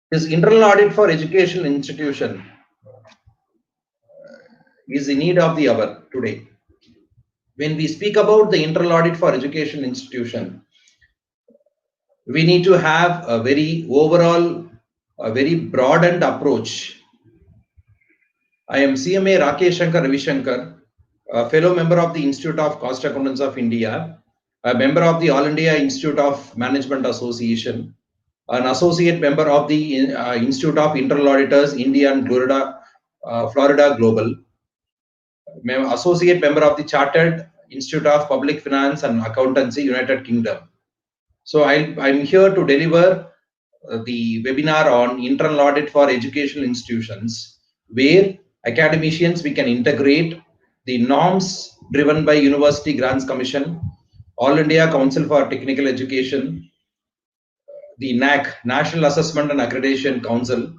This internal audit for educational institution is in need of the hour today. When we speak about the internal audit for educational institution, we need to have a very overall, a very broadened approach. I am CMA Rakesh Shankar Ravishankar, a fellow member of the Institute of Cost Accountants of India, a member of the All India Institute of Management Association, an associate member of the Institute of Internal Auditors, India and Florida Global, associate member of the Chartered Institute of Public Finance and Accountancy, United Kingdom. So I'm here to deliver the webinar on internal audit for educational institutions, where academicians we can integrate the norms driven by University Grants Commission, All India Council for Technical Education, the NAC, National Assessment and Accreditation Council,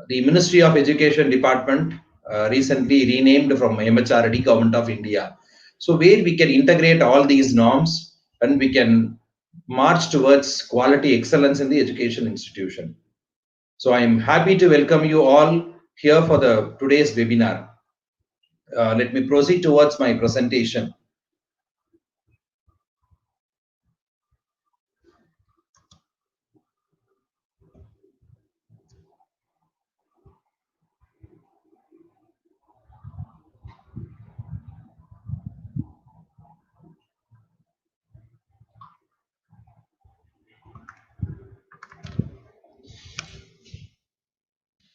the Ministry of Education Department, recently renamed from MHRD, Government of India. So where we can integrate all these norms and we can march towards quality excellence in the education institution. So I am happy to welcome you all here for today's webinar. Let me proceed towards my presentation.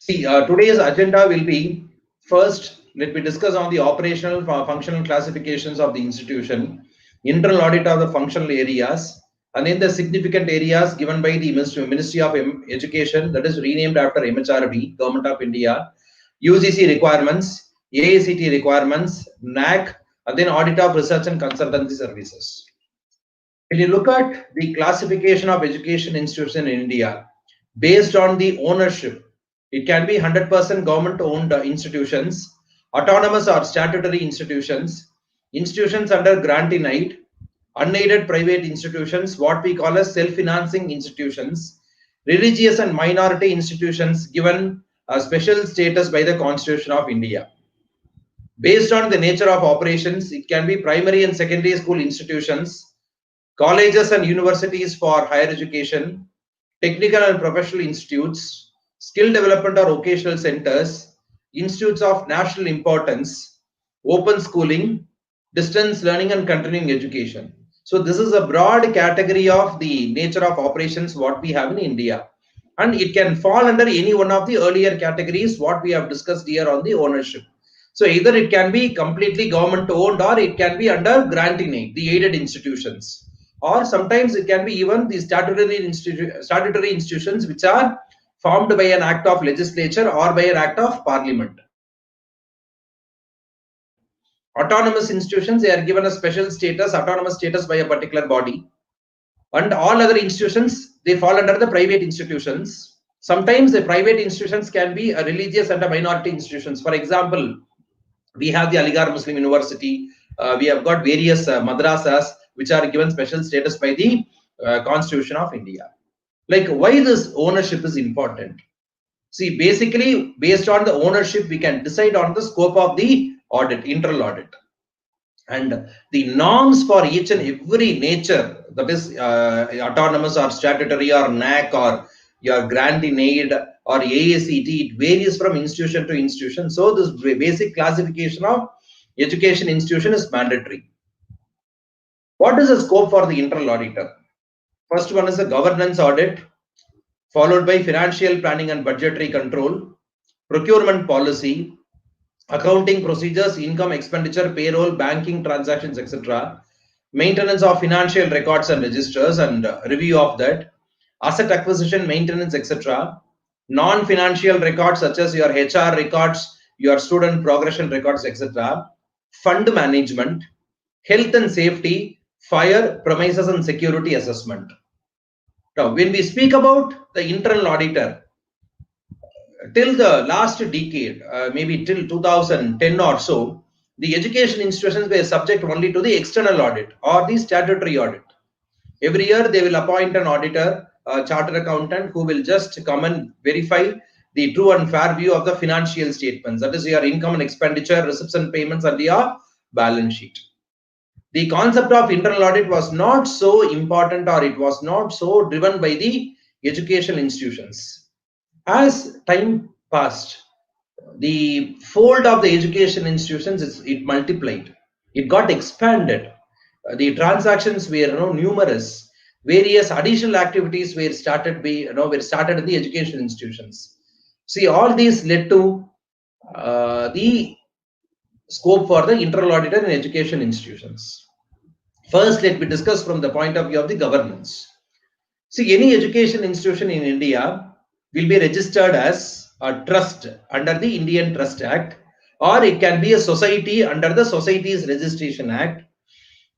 See, today's agenda will be, first, let me discuss on the operational functional classifications of the institution, internal audit of the functional areas, and then the significant areas given by the Ministry of Education, that is renamed after MHRD, Government of India, UGC requirements, AICT requirements, NAC, and then audit of research and consultancy services. When you look at the classification of education institutions in India, based on the ownership, it can be 100% government-owned institutions, autonomous or statutory institutions, institutions under grant in aid, unaided private institutions, what we call as self-financing institutions, religious and minority institutions given a special status by the Constitution of India. Based on the nature of operations, it can be primary and secondary school institutions, colleges and universities for higher education, technical and professional institutes, skill development or vocational centers, institutes of national importance, open schooling, distance learning and continuing education. So this is a broad category of the nature of operations what we have in India. And it can fall under any one of the earlier categories what we have discussed here on the ownership. So either it can be completely government owned or it can be under grant in aid, the aided institutions. Or sometimes it can be even the statutory institutions which are formed by an act of legislature or by an act of parliament. Autonomous institutions, they are given a special status, autonomous status by a particular body. And all other institutions, they fall under the private institutions. Sometimes the private institutions can be a religious and a minority institutions. For example, we have the Aligarh Muslim University. We have got various madrasas which are given special status by the Constitution of India. Like, why this ownership is important? See, basically, based on the ownership, we can decide on the scope of the audit, internal audit. And the norms for each and every nature, that is autonomous or statutory or NAC or your grant in aid or AICT, it varies from institution to institution. So this basic classification of education institution is mandatory. What is the scope for the internal auditor? First one is a governance audit, followed by financial planning and budgetary control, procurement policy, accounting procedures, income, expenditure, payroll, banking, transactions, etc. Maintenance of financial records and registers and review of that, asset acquisition, maintenance, etc. Non-financial records such as your HR records, your student progression records, etc. Fund management, health and safety, fire, premises and security assessment. Now, when we speak about the internal auditor, till the last decade, maybe till 2010 or so, the education institutions were subject only to the external audit or the statutory audit. Every year they will appoint an auditor a chartered accountant who will just come and verify the true and fair view of the financial statements. That is your income and expenditure, receipts and payments, and your balance sheet. The concept of internal audit was not so important, or it was not so driven by the educational institutions. As time passed, the fold of the education institutions, it multiplied, it got expanded. The transactions were numerous. Various additional activities were started in the education institutions. See, all these led to the scope for the internal auditor in education institutions. First, let me discuss from the point of view of the governance. See, any education institution in India will be registered as a trust under the Indian Trust Act, or it can be a society under the Societies Registration Act,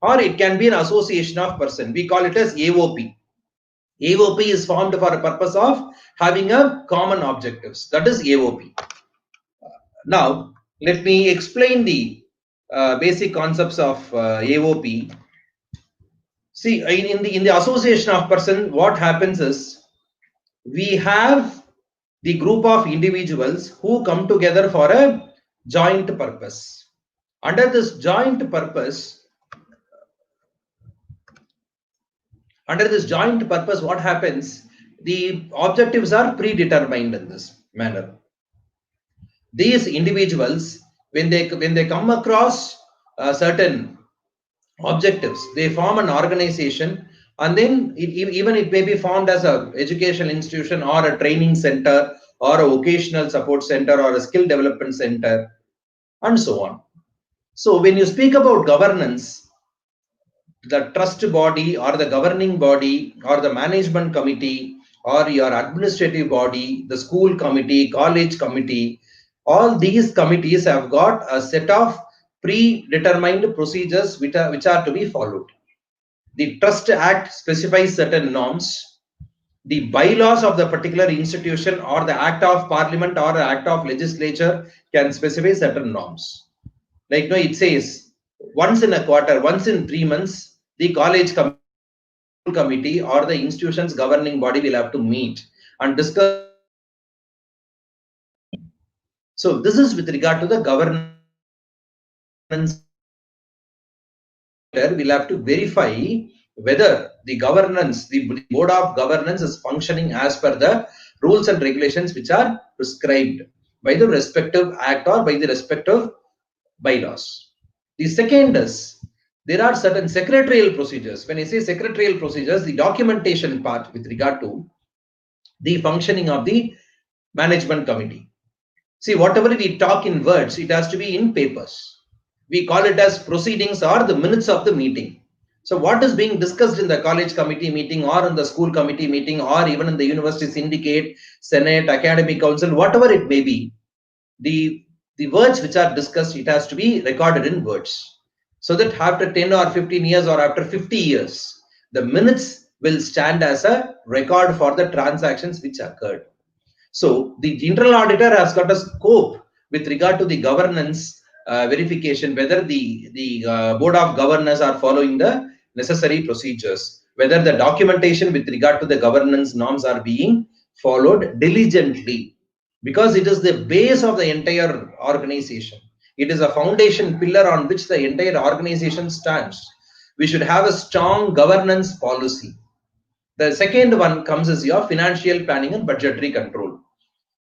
or it can be an association of person. We call it as AOP. AOP is formed for a purpose of having a common objectives. That is AOP. Now, let me explain the basic concepts of AOP. See, in the association of person, what happens is we have the group of individuals who come together for a joint purpose. Under this joint purpose, what happens? The objectives are predetermined in this manner. These individuals, when they come across certain objectives, they form an organization, and then even it may be formed as a educational institution or a training center or a vocational support center or a skill development center, and so on. So when you speak about governance, the trust body or the governing body or the management committee or your administrative body, the school committee, college committee, all these committees have got a set of predetermined procedures which are to be followed. The Trust Act specifies certain norms. The bylaws of the particular institution or the Act of Parliament or the Act of Legislature can specify certain norms. Like it says once in a quarter, once in 3 months, the college committee or the institution's governing body will have to meet and discuss. So this is with regard to the governance. We'll have to verify whether the governance, the board of governance is functioning as per the rules and regulations which are prescribed by the respective act or by the respective bylaws. The second is, there are certain secretarial procedures. When I say secretarial procedures, the documentation part with regard to the functioning of the management committee. See, whatever we talk in words, it has to be in papers. We call it as proceedings or the minutes of the meeting. So what is being discussed in the college committee meeting or in the school committee meeting or even in the university syndicate, senate, academic council, whatever it may be, the words which are discussed, it has to be recorded in words. So that after 10 or 15 years or after 50 years, the minutes will stand as a record for the transactions which occurred. So the internal auditor has got a scope with regard to the governance verification, whether the board of governors are following the necessary procedures, whether the documentation with regard to the governance norms are being followed diligently, because it is the base of the entire organization. It is a foundation pillar on which the entire organization stands. We should have a strong governance policy. The second one comes as your financial planning and budgetary control.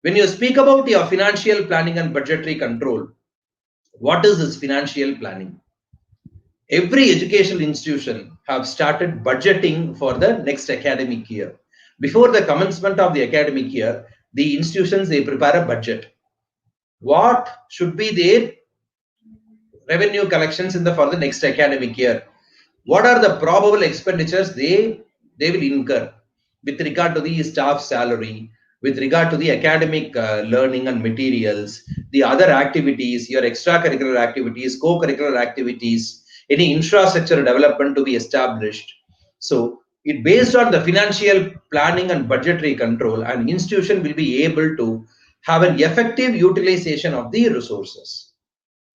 When you speak about your financial planning and budgetary control, what is this financial planning? Every educational institution have started budgeting for the next academic year. Before the commencement of the academic year, the institutions, they prepare a budget. What should be their revenue collections for the next academic year? What are the probable expenditures they will incur with regard to the staff salary, with regard to the academic learning and materials, the other activities, your extracurricular activities, co-curricular activities, any infrastructure development to be established. So it based on the financial planning and budgetary control, an institution will be able to have an effective utilization of the resources.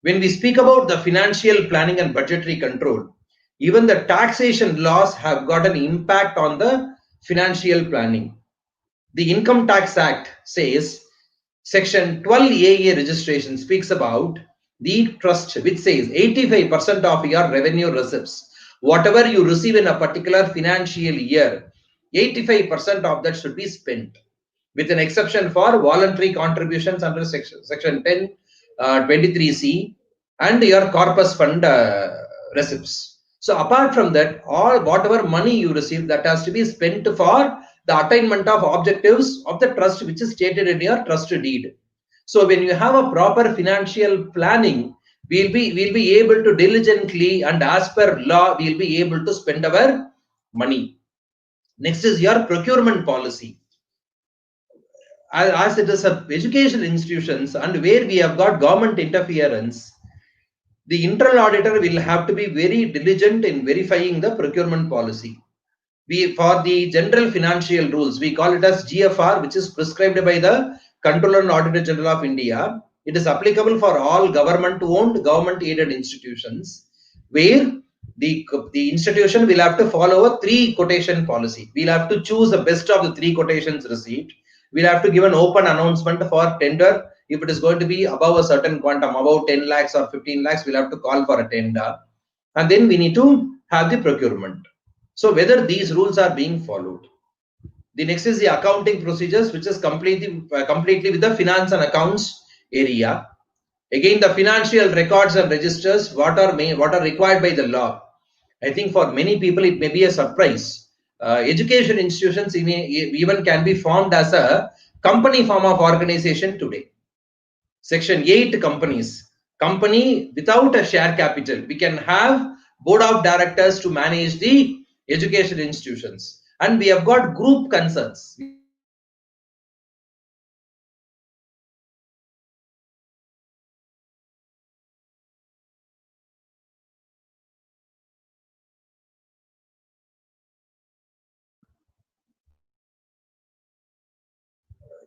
When we speak about the financial planning and budgetary control, even the taxation laws have got an impact on the financial planning. The Income Tax Act says, Section 12AA registration speaks about the trust, which says 85% of your revenue receipts, whatever you receive in a particular financial year, 85% of that should be spent, with an exception for voluntary contributions under section 10, 23C, and your corpus fund receipts. So apart from that, all whatever money you receive, that has to be spent for the attainment of objectives of the trust, which is stated in your trust deed. So when you have a proper financial planning, we'll be able to diligently and as per law, we'll be able to spend our money. Next is your procurement policy. As it is a educational institutions and where we have got government interference, the internal auditor will have to be very diligent in verifying the procurement policy. For the general financial rules, we call it as GFR, which is prescribed by the Controller and Auditor General of India. It is applicable for all government-owned, government-aided institutions, where the institution will have to follow a 3 quotation policy. We'll have to choose the best of the 3 quotations received. We'll have to give an open announcement for tender. If it is going to be above a certain quantum, about 10 lakhs or 15 lakhs, we'll have to call for a tender. And then we need to have the procurement. So whether these rules are being followed. The next is the accounting procedures, which is completely with the finance and accounts area. Again, the financial records and registers, what are required by the law. I think for many people it may be a surprise. Education institutions even can be formed as a company form of organization today. Section 8 companies. Company without a share capital. We can have board of directors to manage the education institutions. And we have got group concerns.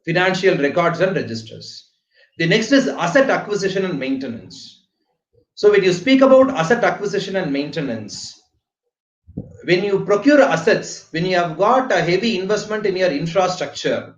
Financial records and registers. The next is asset acquisition and maintenance. So when you speak about asset acquisition and maintenance, when you procure assets, when you have got a heavy investment in your infrastructure,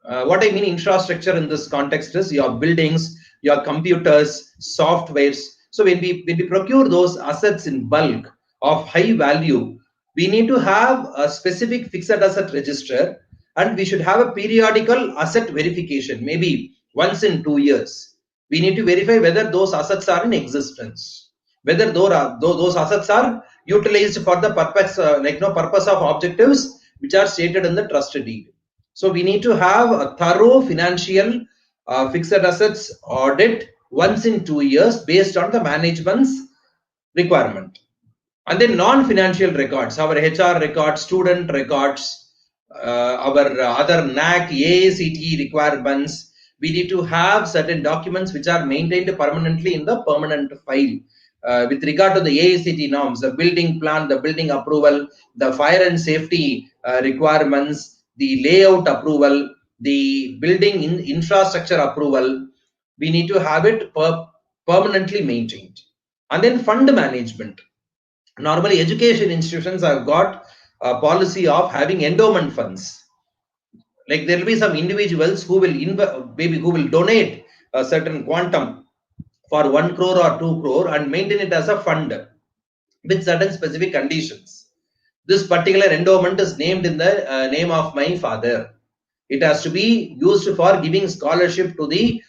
what I mean infrastructure in this context is your buildings, your computers, softwares. So when we procure those assets in bulk of high value, we need to have a specific fixed asset register, and we should have a periodical asset verification, maybe once in 2 years. We need to verify whether those assets are in existence, whether those assets are utilized for the purpose, purpose of objectives which are stated in the trust deed. So we need to have a thorough financial fixed assets audit once in 2 years based on the management's requirement. And then non-financial records, our HR records, student records, our other NAC, AACT requirements. We need to have certain documents which are maintained permanently in the permanent file. With regard to the AACT norms, the building plan, the building approval, the fire and safety requirements, the layout approval, the building infrastructure approval, we need to have it permanently maintained. And then fund management. Normally, education institutions have got a policy of having endowment funds. Like there will be some individuals who will donate a certain quantum for 1 crore or 2 crore and maintain it as a fund with certain specific conditions. This particular endowment is named in the name of my father. It has to be used for giving scholarship to the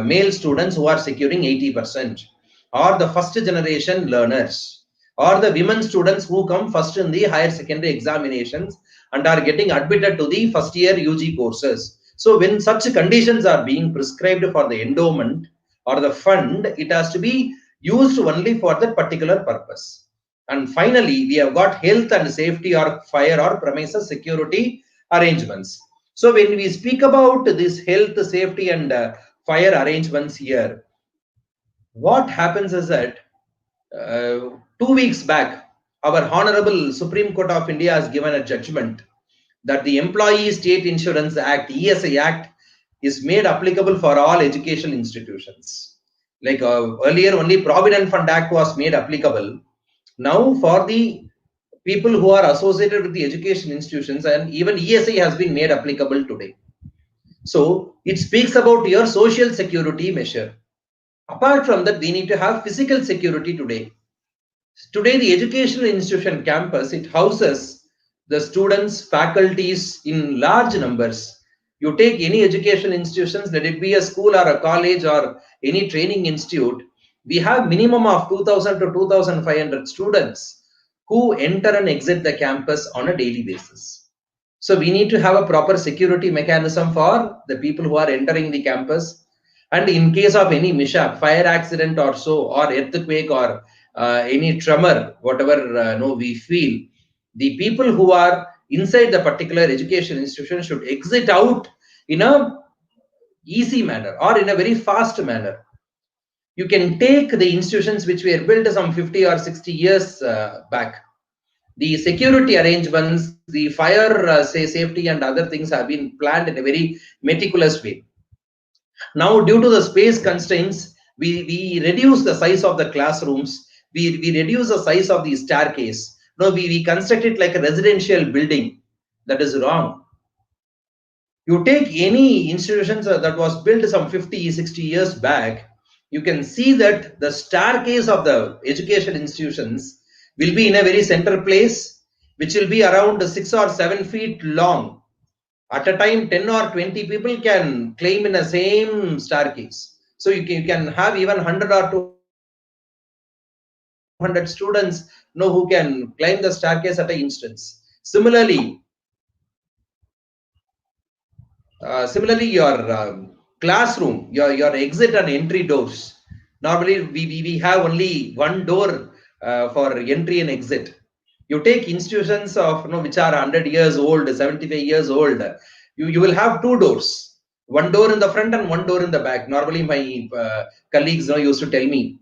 male students who are securing 80%, or the first generation learners, or the women students who come first in the higher secondary examinations and are getting admitted to the first year UG courses. So when such conditions are being prescribed for the endowment or the fund, it has to be used only for that particular purpose. And finally, we have got health and safety or fire or premises security arrangements. So when we speak about this health, safety and fire arrangements here, what happens is that 2 weeks back, our Honorable Supreme Court of India has given a judgment that the Employee State Insurance Act, ESI Act, is made applicable for all educational institutions. Like earlier, only Provident Fund Act was made applicable. Now, for the people who are associated with the education institutions, and even ESI has been made applicable today. So it speaks about your social security measure. Apart from that, we need to have physical security today. Today, the educational institution campus, it houses the students, faculties in large numbers. You take any education institutions, let it be a school or a college or any training institute, we have minimum of 2000 to 2500 students who enter and exit the campus on a daily basis. So we need to have a proper security mechanism for the people who are entering the campus. And in case of any mishap, fire accident or so, or earthquake or any tremor, whatever no, we feel, the people who are inside the particular education institution should exit out in a easy manner or in a very fast manner. You can take the institutions which were built some 50 or 60 years back. The security arrangements, the fire safety and other things have been planned in a very meticulous way. Now, due to the space constraints, we reduce the size of the classrooms, we reduce the size of the staircase. No, we construct it like a residential building. That is wrong. You take any institutions that was built some 50, 60 years back, you can see that the staircase of the education institutions will be in a very center place, which will be around 6 or 7 feet long. At a time, 10 or 20 people can climb in the same staircase. So you can have even 100 or 200 students know who can climb the staircase at an instance. Similarly, your classroom, your exit and entry doors. Normally, we have only one door for entry and exit. You take institutions of which are 100 years old, 75 years old. You will have two doors, one door in the front and one door in the back. Normally, my colleagues used to tell me,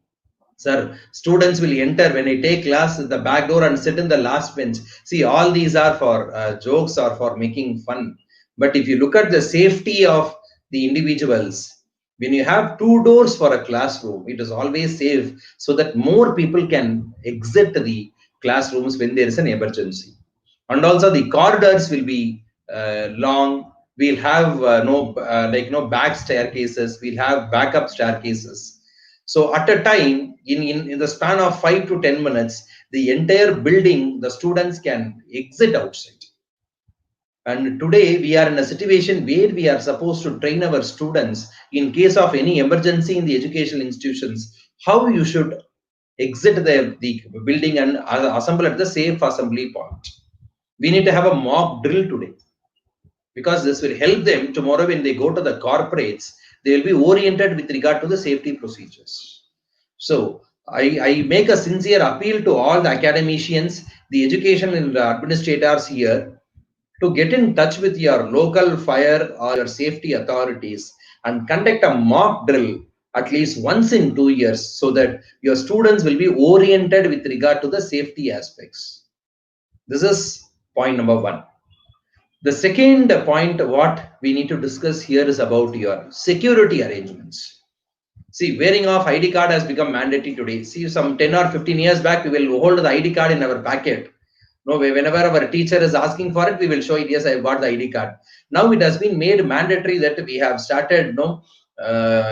sir, students will enter when I take class at the back door and sit in the last bench. See, all these are for jokes or for making fun. But if you look at the safety of the individuals, when you have two doors for a classroom, it is always safe so that more people can exit the classrooms when there is an emergency. And also the corridors will be long. We'll have no back staircases. We'll have backup staircases. So at a time, in the span of 5 to 10 minutes, the entire building, the students can exit outside. And today we are in a situation where we are supposed to train our students in case of any emergency in the educational institutions, how you should exit the building and assemble at the safe assembly point. We need to have a mock drill today, because this will help them tomorrow when they go to the corporates, they will be oriented with regard to the safety procedures. So I make a sincere appeal to all the academicians, the education and administrators here, to get in touch with your local fire or your safety authorities and conduct a mock drill at least once in 2 years, so that your students will be oriented with regard to the safety aspects. This is point number 1. The second point what we need to discuss here is about your security arrangements. See, wearing of ID card has become mandatory today. See, some 10 or 15 years back, we will hold the ID card in our packet. No, whenever our teacher is asking for it, we will show it. Yes, I got the ID card. Now it has been made mandatory that we have started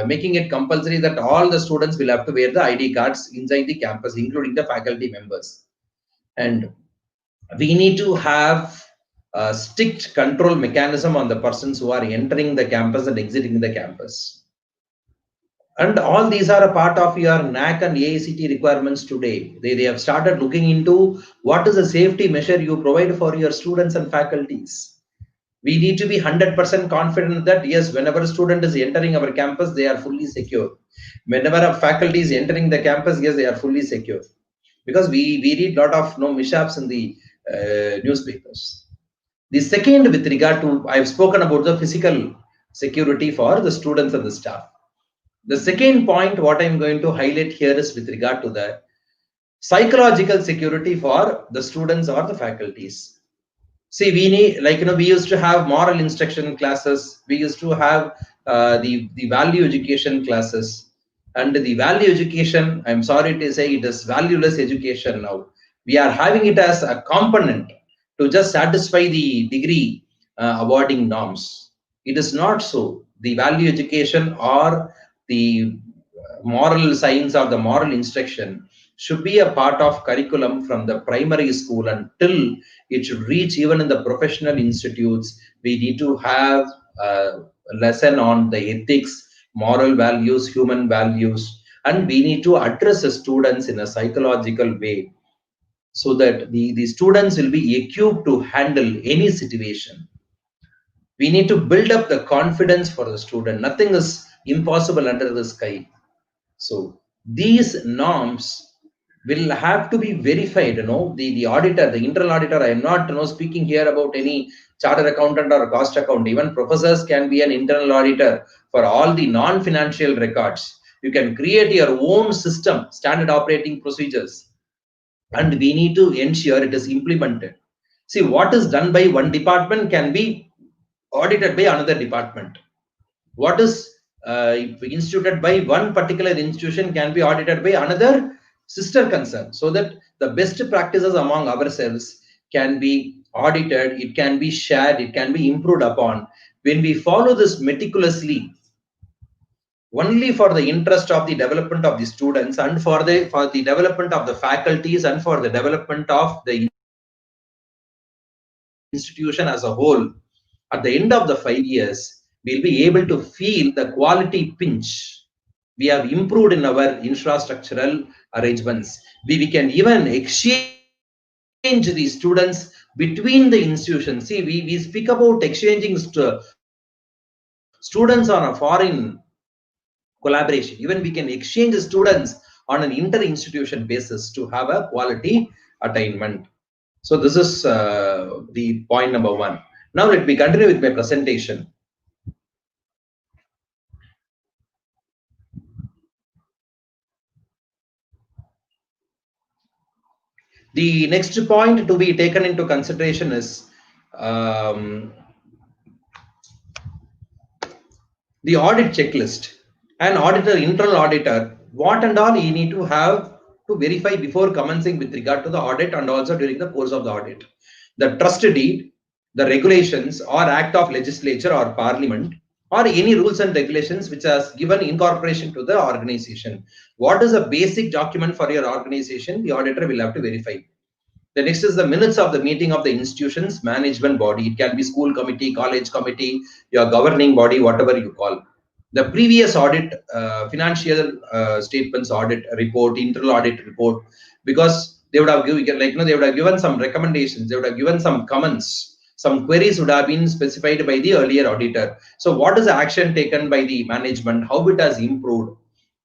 making it compulsory that all the students will have to wear the ID cards inside the campus, including the faculty members. And we need to have a strict control mechanism on the persons who are entering the campus and exiting the campus. And all these are a part of your NAC and AICT requirements today. They have started looking into what is the safety measure you provide for your students and faculties. We need to be 100% confident that yes, whenever a student is entering our campus, they are fully secure. Whenever a faculty is entering the campus, yes, they are fully secure. Because we read a lot of mishaps in the newspapers. The second, with regard to, I've spoken about the physical security for the students and the staff. The second point, what I'm going to highlight here is with regard to the psychological security for the students or the faculties. See, we need, we used to have moral instruction classes. We used to have the value education classes. And the value education, I'm sorry to say, it is valueless education now. We are having it as a component to just satisfy the degree awarding norms. It is not so. The value education or the moral science or the moral instruction should be a part of curriculum from the primary school until it should reach even in the professional institutes. We need to have a lesson on the ethics, moral values, human values, and we need to address the students in a psychological way so that the students will be equipped to handle any situation. We need to build up the confidence for the student. Nothing is impossible under the sky. So these norms will have to be verified. The auditor, the internal auditor, I am not speaking here about any chartered accountant or cost account. Even professors can be an internal auditor for all the non-financial records. You can create your own system, standard operating procedures, and we need to ensure it is implemented. See, what is done by one department can be audited by another department. What is instituted by one particular institution can be audited by another sister concern, so that the best practices among ourselves can be audited, it can be shared, it can be improved upon. When we follow this meticulously, only for the interest of the development of the students and for the development of the faculties and for the development of the institution as a whole, at the end of the 5 years, we'll be able to feel the quality pinch. We have improved in our infrastructural arrangements. We can even exchange the students between the institutions. See, we speak about exchanging students on a foreign collaboration. Even we can exchange students on an inter-institution basis to have a quality attainment. So this is the point number 1. Now let me continue with my presentation. The next point to be taken into consideration is the audit checklist. An auditor, internal auditor, what and all you need to have to verify before commencing with regard to the audit and also during the course of the audit. The trust deed, the regulations or act of legislature or parliament, or any rules and regulations which has given incorporation to the organization. What is a basic document for your organization? The auditor will have to verify. The next is the minutes of the meeting of the institution's management body. It can be school committee, college committee, your governing body, whatever you call. The previous audit, financial statements audit report, internal audit report, because they would have given, they would have given some recommendations, they would have given some comments, some queries would have been specified by the earlier auditor. So what is the action taken by the management, how it has improved,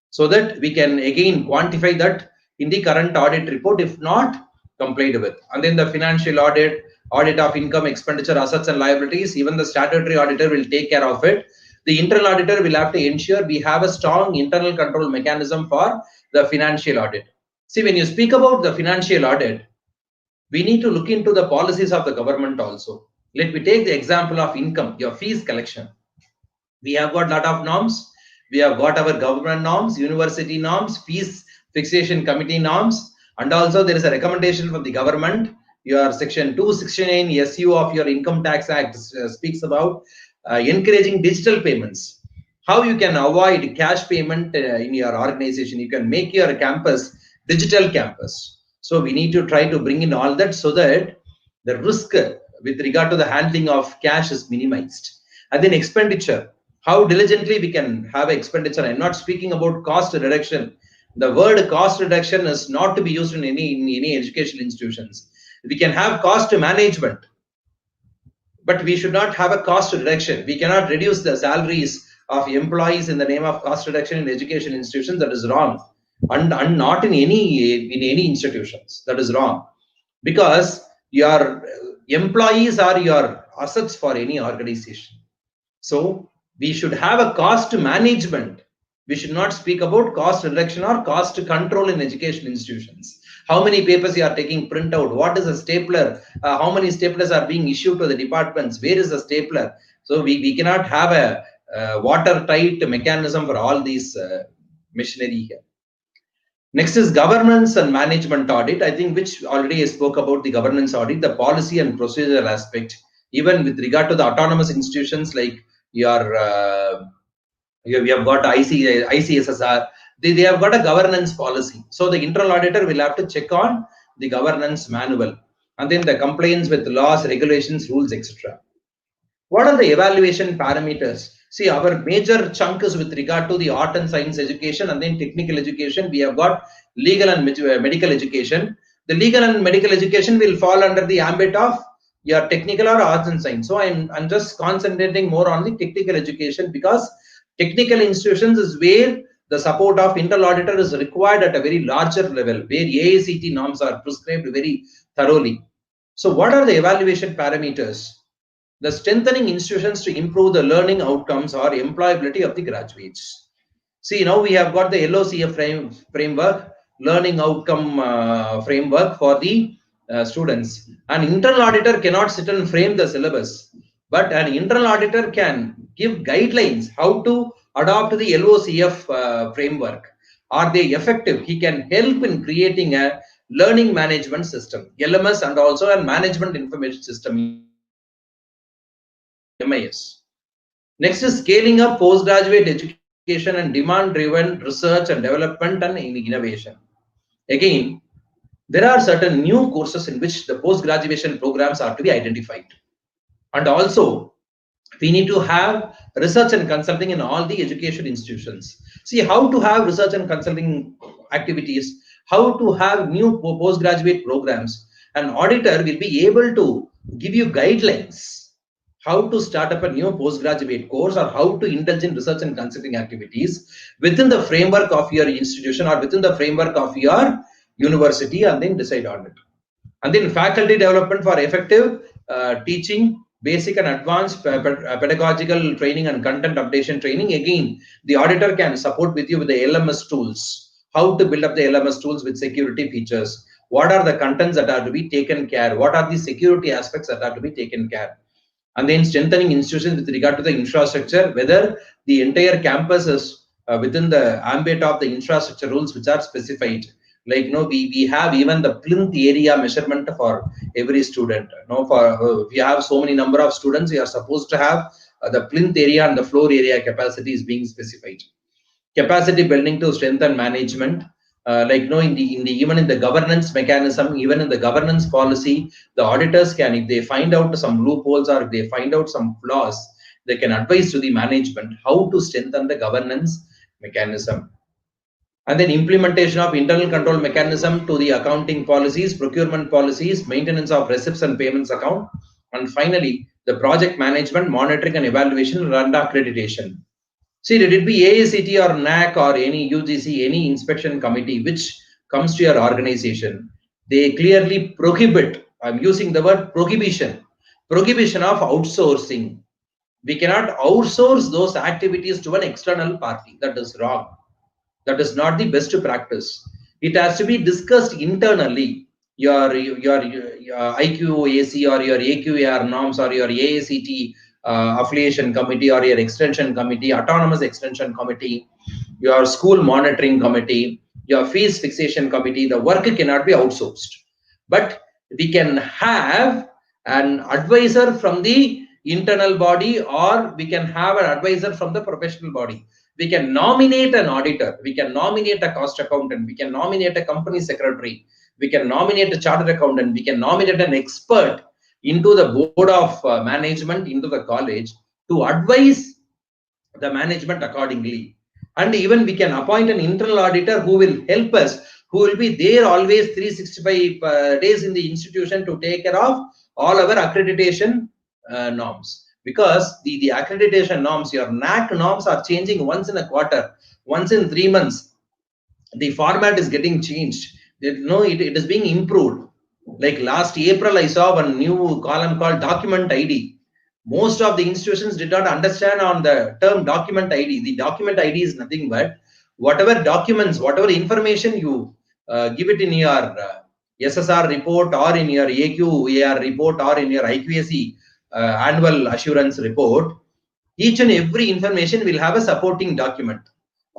so that we can again quantify that in the current audit report, if not complied with. And then the financial audit, audit of income, expenditure, assets and liabilities, even the statutory auditor will take care of it. The internal auditor will have to ensure we have a strong internal control mechanism for the financial audit. See, when you speak about the financial audit, we need to look into the policies of the government also. Let me take the example of income, your fees collection. We have got a lot of norms. We have got our government norms, university norms, fees fixation committee norms, and also there is a recommendation from the government. Your section 269 SU of your Income Tax Act speaks about encouraging digital payments. How you can avoid cash payment in your organization. You can make your campus digital campus. So we need to try to bring in all that so that the risk with regard to the handling of cash is minimized. And then expenditure, how diligently we can have expenditure. I'm not speaking about cost reduction. The word cost reduction is not to be used in any educational institutions. We can have cost management, but we should not have a cost reduction. We cannot reduce the salaries of employees in the name of cost reduction in education institutions. That is wrong, and not in any institutions. That is wrong, because your employees are your assets for any organization. So we should have a cost management. We should not speak about cost reduction or cost control in education institutions. How many papers you are taking printout? What is a stapler? How many staplers are being issued to the departments? Where is the stapler? So we cannot have a watertight mechanism for all these machinery here. Next is governance and management audit. I think which already I spoke about the governance audit, the policy and procedural aspect. Even with regard to the autonomous institutions like your we have got ICSSR, they have got a governance policy. So the internal auditor will have to check on the governance manual and then the compliance with laws, regulations, rules, etc. What are the evaluation parameters? See, our major chunk is with regard to the art and science education and then technical education. We have got legal and medical education. The legal and medical education will fall under the ambit of your technical or arts and science. So I'm just concentrating more on the technical education because technical institutions is where the support of internal auditor is required at a very larger level, where AICT norms are prescribed very thoroughly. So what are the evaluation parameters? The strengthening institutions to improve the learning outcomes or employability of the graduates. See, now we have got the LOCF framework, learning outcome framework for the students. An internal auditor cannot sit and frame the syllabus, but an internal auditor can give guidelines how to adopt the LOCF framework. Are they effective? He can help in creating a learning management system, LMS, and also a management information system, MIS. Next is scaling up postgraduate education and demand-driven research and development and innovation. Again, there are certain new courses in which the post-graduation programs are to be identified. And also, we need to have research and consulting in all the education institutions. See how to have research and consulting activities, how to have new postgraduate programs. An auditor will be able to give you guidelines how to start up a new postgraduate course or how to indulge in research and consulting activities within the framework of your institution or within the framework of your university, and then decide on it. And then faculty development for effective teaching, basic and advanced pedagogical training and content updation training. Again, the auditor can support with you with the LMS tools, how to build up the LMS tools with security features, what are the contents that are to be taken care, what are the security aspects that are to be taken care. And then strengthening institutions with regard to the infrastructure, whether the entire campus is within the ambit of the infrastructure rules which are specified. Like, we have even the plinth area measurement for every student. If you have so many number of students, you are supposed to have the plinth area and the floor area capacity is being specified. Capacity building to strengthen management. Even in the governance mechanism, even in the governance policy, the auditors can, if they find out some loopholes or if they find out some flaws, they can advise to the management how to strengthen the governance mechanism. And then implementation of internal control mechanism to the accounting policies, procurement policies, maintenance of receipts and payments account, and finally the project management, monitoring and evaluation, and accreditation. See, let it be AICT or NAC or any UGC, any inspection committee which comes to your organization, they clearly prohibit, I'm using the word prohibition of outsourcing. We cannot outsource those activities to an external party. That is wrong. That is not the best practice. It has to be discussed internally. Your IQAC or your AQAR norms or your AICT affiliation committee or your extension committee, autonomous extension committee, your school monitoring committee, your fees fixation committee, the work cannot be outsourced. But we can have an advisor from the internal body, or we can have an advisor from the professional body. We can nominate an auditor, we can nominate a cost accountant, we can nominate a company secretary, we can nominate a chartered accountant, we can nominate an expert into the board of management, into the college, to advise the management accordingly. And even we can appoint an internal auditor who will help us, who will be there always 365 days in the institution to take care of all our accreditation norms. Because the accreditation norms, your NAC norms are changing once in a quarter, once in 3 months. The format is getting changed. It is being improved. Like last April, I saw one new column called document ID. Most of the institutions did not understand on the term document ID. The document ID is nothing but whatever documents, whatever information you give it in your SSR report or in your AQAR report or in your IQAC annual assurance report, each and every information will have a supporting document.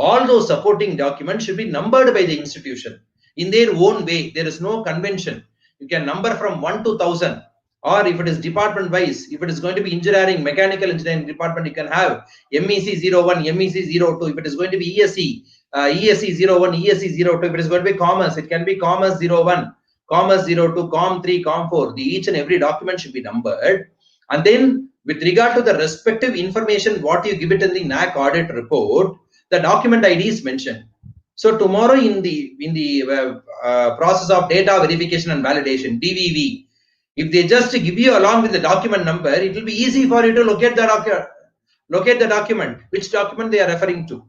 all those supporting documents should be numbered by the institution in their own way. There is no convention. You can number from 1 to 1000, or if it is department wise, if it is going to be engineering, mechanical engineering department, you can have MEC 01, MEC 02. If it is going to be ESE, ESE 01, ESE 02. If it is going to be commerce, it can be commerce 01, commerce 02, com 3, com 4. Each and every document should be numbered. And then with regard to the respective information, what you give it in the NAC audit report, the document ID is mentioned. So tomorrow in the process of data verification and validation, DVV, if they just give you along with the document number, it will be easy for you to locate the document, which document they are referring to.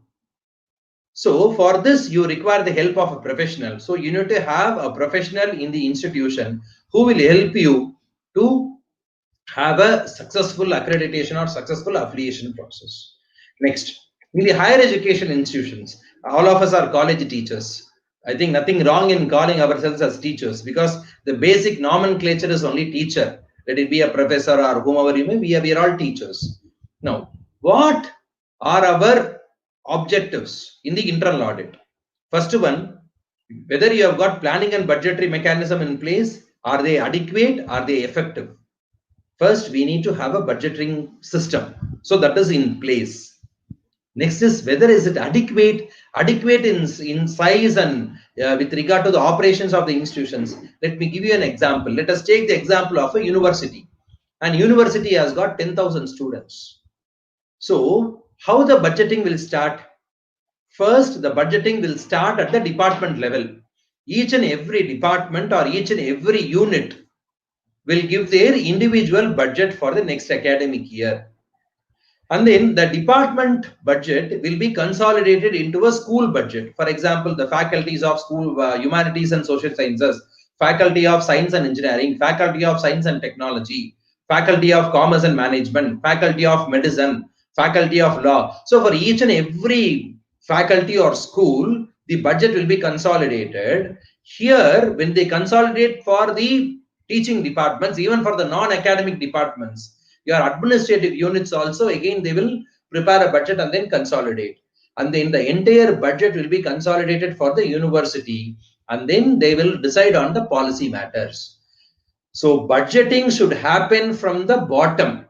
So for this, you require the help of a professional. So you need to have a professional in the institution who will help you to have a successful accreditation or successful affiliation process. Next, in the higher education institutions, all of us are college teachers. I think nothing wrong in calling ourselves as teachers, because the basic nomenclature is only teacher. Let it be a professor or whomever you may be, we are all teachers. Now, what are our objectives in the internal audit? First one, whether you have got planning and budgetary mechanism in place, are they adequate, are they effective? First, we need to have a budgeting system. So that is in place. Next is whether is it adequate in size and with regard to the operations of the institutions. Let me give you an example. Let us take the example of a university. And university has got 10,000 students. So how the budgeting will start? First, the budgeting will start at the department level. Each and every department or each and every unit will give their individual budget for the next academic year. And then the department budget will be consolidated into a school budget. For example, the faculties of school humanities and social sciences, faculty of science and engineering, faculty of science and technology, faculty of commerce and management, faculty of medicine, faculty of law. So for each and every faculty or school, the budget will be consolidated. Here, when they consolidate for the teaching departments, even for the non-academic departments, your administrative units also, again, they will prepare a budget and then consolidate. And then the entire budget will be consolidated for the university, and then they will decide on the policy matters. So budgeting should happen from the bottom.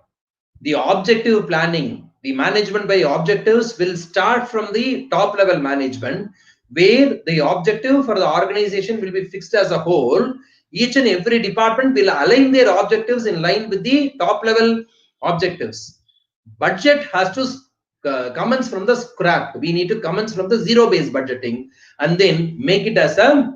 The objective planning, the management by objectives will start from the top level management, where the objective for the organization will be fixed as a whole. Each and every department will align their objectives in line with the top level objectives. Budget has to commence from the scrap. We need to commence from the zero-based budgeting and then make it as a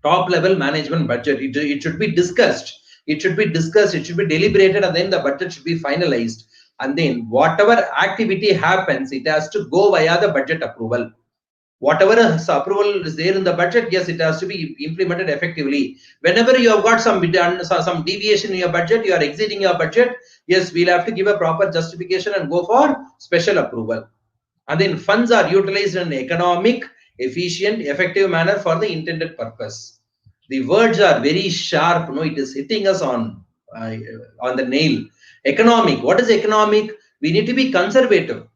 top level management budget. It should be discussed. It should be deliberated, and then the budget should be finalized. And then whatever activity happens, it has to go via the budget approval. Whatever approval is there in the budget, yes, it has to be implemented effectively. Whenever you have got some deviation in your budget, you are exceeding your budget, yes, we'll have to give a proper justification and go for special approval. And then funds are utilized in an economic, efficient, effective manner for the intended purpose. The words are very sharp. No, it is hitting us on the nail. Economic. What is economic? We need to be conservative.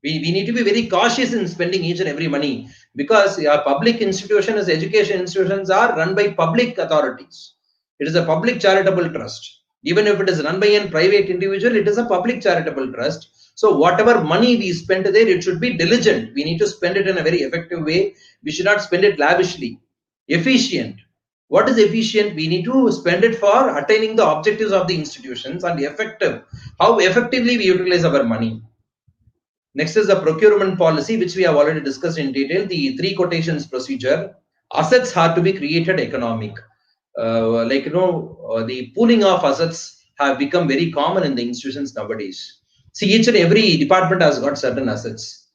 We need to be very cautious in spending each and every money, because our public institutions, education institutions are run by public authorities. It is a public charitable trust. Even if it is run by a private individual, it is a public charitable trust. So whatever money we spend there, it should be diligent. We need to spend it in a very effective way. We should not spend it lavishly. Efficient. What is efficient? We need to spend it for attaining the objectives of the institutions. And effective. How effectively we utilize our money. Next is the procurement policy, which we have already discussed in detail. The 3 quotations procedure. Assets have to be created economic. The pooling of assets have become very common in the institutions nowadays. See, each and every department has got certain assets.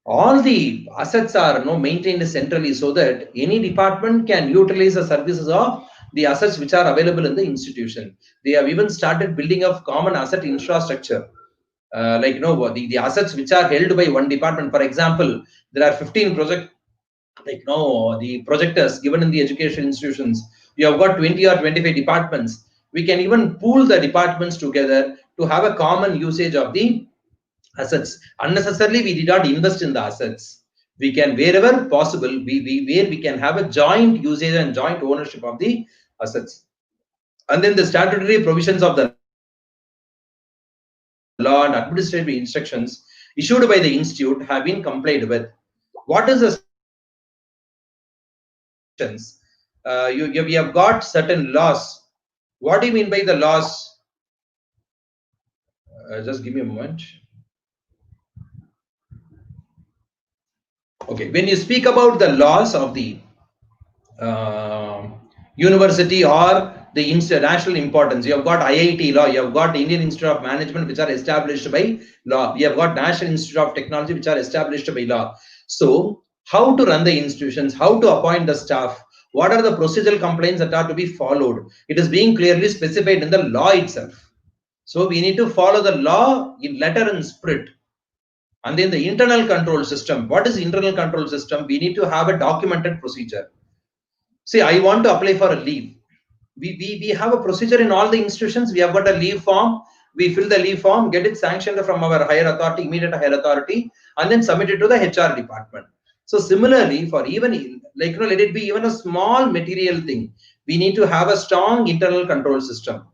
All the assets are maintained centrally, so that any department can utilize the services of the assets which are available in the institution. They have even started building up common asset infrastructure. The assets which are held by one department. For example, there are 15 the projectors given in the education institutions. You have got 20 or 25 departments. We can even pool the departments together to have a common usage of the assets. Unnecessarily, we did not invest in the assets. We can, wherever possible, where we can have a joint usage and joint ownership of the assets. And then the statutory provisions of the law and administrative instructions issued by the institute have been complied with. What is the we have got certain laws. What do you mean by the laws? Just give me a moment. Okay, when you speak about the laws of the university or the international importance, you have got IIT law, you have got Indian Institute of Management, which are established by law. You have got National Institute of Technology, which are established by law. So, how to run the institutions, how to appoint the staff, what are the procedural complaints that are to be followed? It is being clearly specified in the law itself. So, we need to follow the law in letter and spirit. And then the internal control system. What is internal control system? We need to have a documented procedure. See, I want to apply for a leave. We have a procedure in all the institutions. We have got a leave form. We fill the leave form, get it sanctioned from our higher authority, immediate higher authority, and then submit it to the HR department. So similarly, for even like let it be even a small material thing, we need to have a strong internal control system.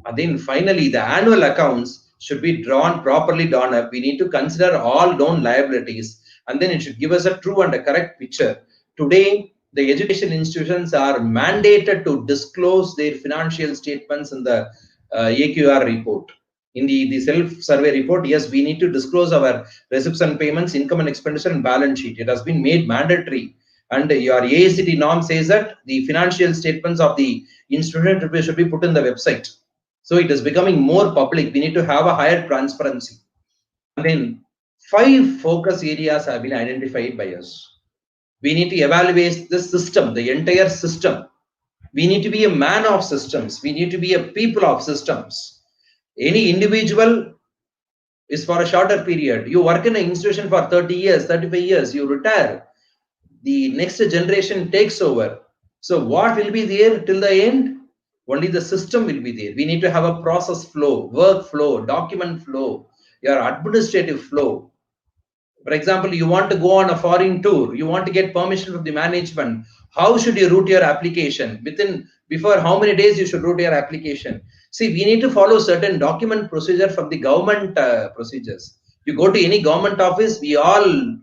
And then finally, the annual accounts should be properly drawn up. We need to consider all known liabilities, and then it should give us a true and a correct picture. Today, the education institutions are mandated to disclose their financial statements in the AQR report. In the self-survey report, yes, we need to disclose our receipts and payments, income and expenditure, and balance sheet. It has been made mandatory. And your AICT norm says that the financial statements of the institution should be put in the website. So it is becoming more public. We need to have a higher transparency. And then 5 focus areas have been identified by us. We need to evaluate the system, the entire system. We need to be a man of systems. We need to be a people of systems. Any individual is for a shorter period. You work in an institution for 30 years, 35 years, you retire. The next generation takes over. So what will be there till the end? Only the system will be there. We need to have a process flow, work flow, document flow, your administrative flow. For example, you want to go on a foreign tour, you want to get permission from the management. How should you route your application? Before how many days you should route your application? See, we need to follow certain document procedure from the government procedures. You go to any government office, we all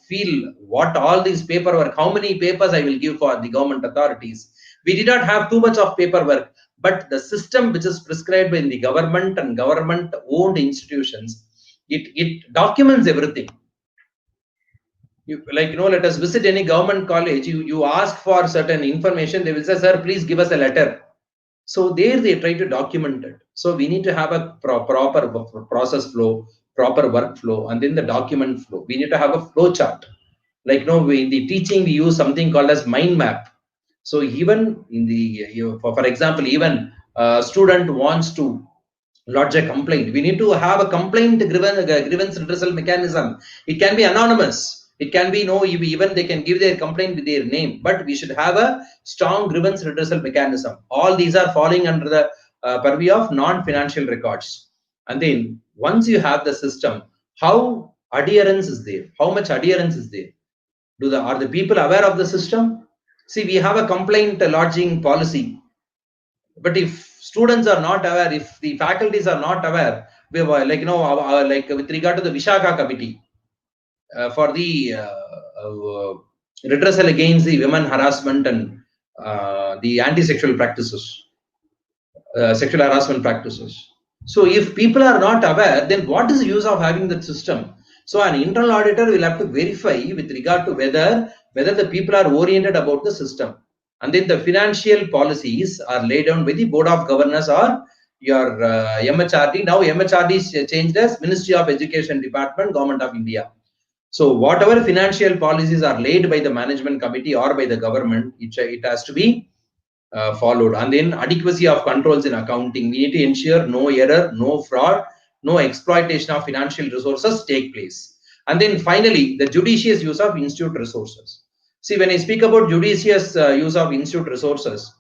feel what all these paperwork, how many papers I will give for the government authorities. We did not have too much of paperwork, but the system which is prescribed in the government and government owned institutions, it documents everything. Let us visit any government college, you ask for certain information, they will say, sir, please give us a letter. So there they try to document it. So we need to have a proper process flow, proper workflow, and then the document flow. We need to have a flow chart. In the teaching, we use something called as mind map. So even in the, for example, even a student wants to lodge a complaint. We need to have a complaint grievance redressal mechanism. It can be anonymous. It can be even they can give their complaint with their name, but we should have a strong grievance redressal mechanism. All these are falling under the purview of non-financial records. And then once you have the system, how adherence is there? How much adherence is there? Are the people aware of the system? See, we have a complaint lodging policy, but if students are not aware, if the faculties are not aware, we were with regard to the Vishaka committee for the redressal against the women harassment and the anti-sexual practices, sexual harassment practices. So if people are not aware, then what is the use of having that system? So an internal auditor will have to verify with regard to whether the people are oriented about the system. And then the financial policies are laid down by the Board of Governors or your MHRD. Now MHRD is changed as Ministry of Education Department, Government of India. So whatever financial policies are laid by the management committee or by the government, it has to be followed. And then adequacy of controls in accounting. We need to ensure no error, no fraud, no exploitation of financial resources take place. And then finally, the judicious use of institute resources. See, when I speak about judicious use of institute resources,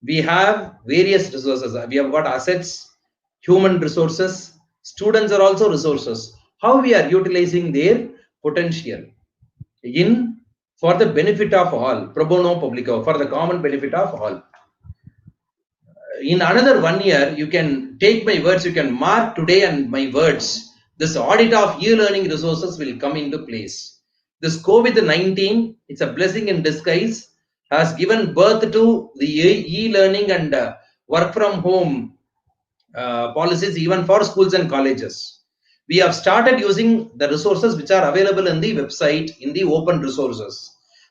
we have various resources. We have got assets, human resources, students are also resources. How we are utilizing their potential in for the benefit of all, pro bono publico, for the common benefit of all. In another 1 year, you can take my words, you can mark today and my words. This audit of e-learning resources will come into place. This COVID-19, it's a blessing in disguise, has given birth to the e-learning and work from home policies even for schools and colleges. We have started using the resources which are available in the website, in the open resources.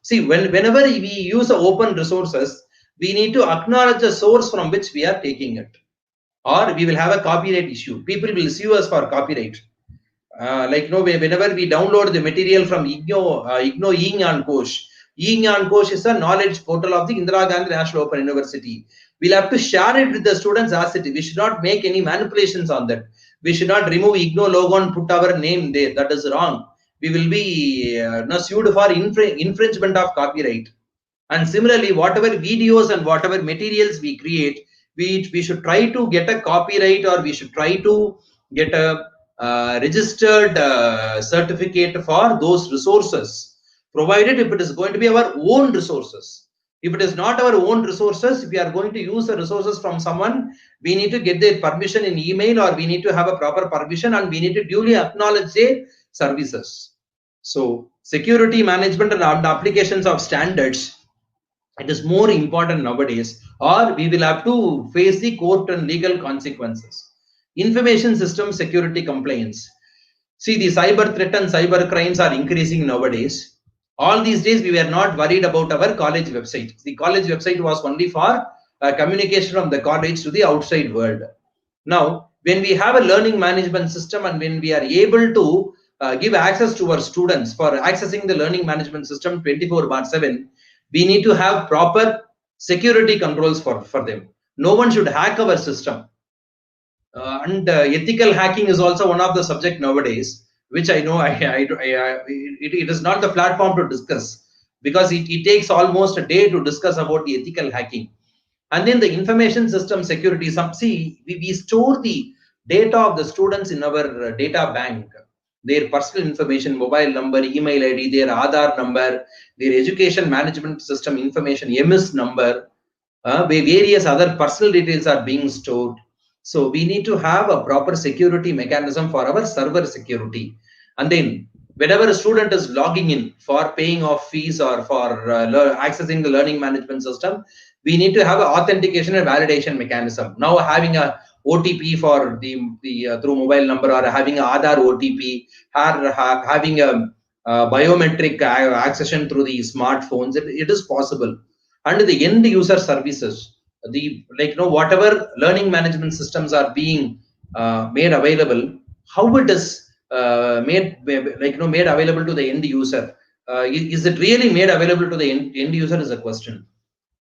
See, whenever we use the open resources, we need to acknowledge the source from which we are taking it, or we will have a copyright issue. People will sue us for copyright. Whenever we download the material from IGNO e-Gnan Kosh. e-Gnan Kosh is a knowledge portal of the Indira Gandhi National Open University. We'll have to share it with the students as it is. We should not make any manipulations on that. We should not remove IGNO logo and put our name there. That is wrong. We will be sued for infringement of copyright. And similarly, whatever videos and whatever materials we create, we should try to get a copyright, or we should try to get a registered certificate for those resources, provided if it is going to be our own resources. If it is not our own resources, if we are going to use the resources from someone, we need to get their permission in email, or we need to have a proper permission, and we need to duly acknowledge their services. So security management and applications of standards, it is more important nowadays, or we will have to face the court and legal consequences. Information system security compliance. See, the cyber threat and cyber crimes are increasing nowadays. All these days, we were not worried about our college website. The college website was only for communication from the college to the outside world. Now, when we have a learning management system, and when we are able to give access to our students for accessing the learning management system 24/7, we need to have proper security controls for them. No one should hack our system. Ethical hacking is also one of the subject nowadays, which I know it is not the platform to discuss, because it takes almost a day to discuss about the ethical hacking. And then the information system security. We store the data of the students in our data bank, their personal information, mobile number, email ID, their Aadhaar number, their education management system information, MS number, various other personal details are being stored. So we need to have a proper security mechanism for our server security. And then whenever a student is logging in for paying off fees or for accessing the learning management system, we need to have an authentication and validation mechanism. Now having a OTP for the through mobile number, or having a Aadhaar OTP, or having a biometric accession through the smartphones, it is possible. And the end user services, whatever learning management systems are being made available, how it is made available to the end user? Is it really made available to the end user is a question.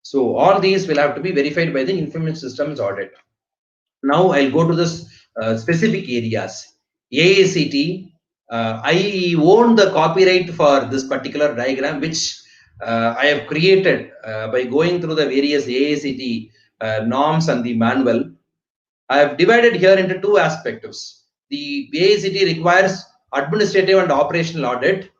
So all these will have to be verified by the information systems audit. Now I'll go to this specific areas. AACT, I own the copyright for this particular diagram, which I have created by going through the various AACT norms and the manual. I have divided here into two aspects. The AACT requires administrative and operational audit.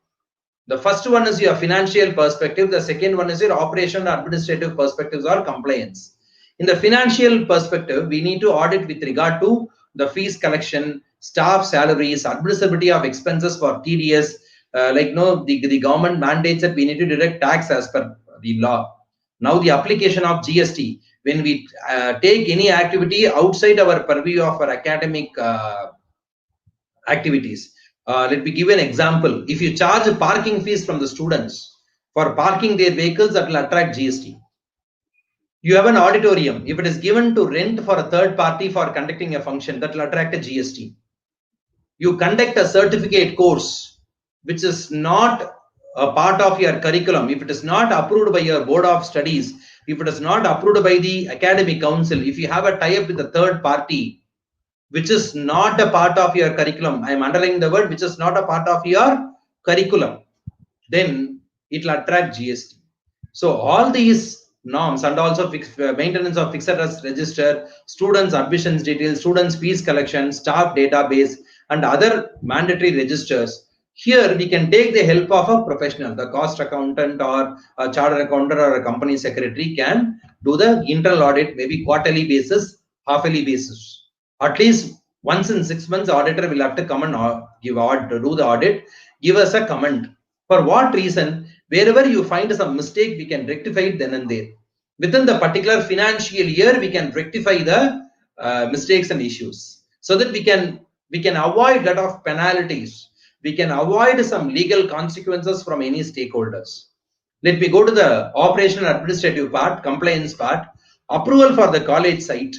The first one is your financial perspective. The second one is your operational and administrative perspectives or compliance. In the financial perspective, we need to audit with regard to the fees collection, staff salaries, admissibility of expenses for TDS. The government mandates that we need to deduct tax as per the law. Now the application of GST, when we take any activity outside our purview of our academic activities. Let me give an example. If you charge parking fees from the students for parking their vehicles, that will attract GST. You have an auditorium. If it is given to rent for a third party for conducting a function, that will attract a GST. You conduct a certificate course, which is not a part of your curriculum. If it is not approved by your board of studies, if it is not approved by the academic council, if you have a tie-up with a third party, which is not a part of your curriculum, I am underlining the word, which is not a part of your curriculum, then it will attract GST. So all these norms, and also maintenance of fixed assets register, students admissions details, students fees collection, staff database, and other mandatory registers. Here we can take the help of a professional, the cost accountant or a chartered accountant or a company secretary can do the internal audit, maybe quarterly basis, half-yearly basis. At least once in 6 months, the auditor will have to come and do the audit, give us a comment. For what reason? Wherever you find some mistake, we can rectify it then and there. Within the particular financial year, we can rectify the mistakes and issues, so that we can avoid a lot of penalties. We can avoid some legal consequences from any stakeholders. Let me go to the operational administrative part, compliance part. Approval for the college site.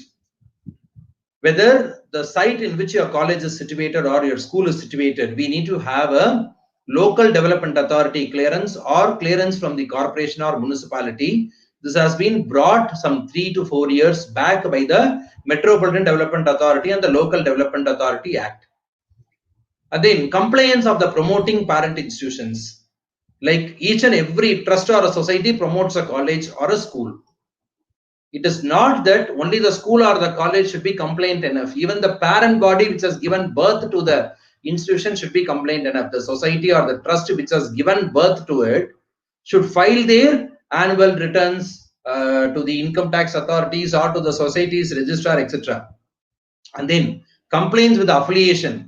Whether the site in which your college is situated or your school is situated, we need to have a local development authority clearance or clearance from the corporation or municipality. This has been brought some 3 to 4 years back by the Metropolitan Development Authority and the Local Development Authority Act. And then compliance of the promoting parent institutions. Like each and every trust or a society promotes a college or a school. It is not that only the school or the college should be compliant enough. Even the parent body which has given birth to the institution should be compliant enough. The society or the trust which has given birth to it should file their annual returns to the income tax authorities or to the society's registrar, etc. And then compliance with affiliation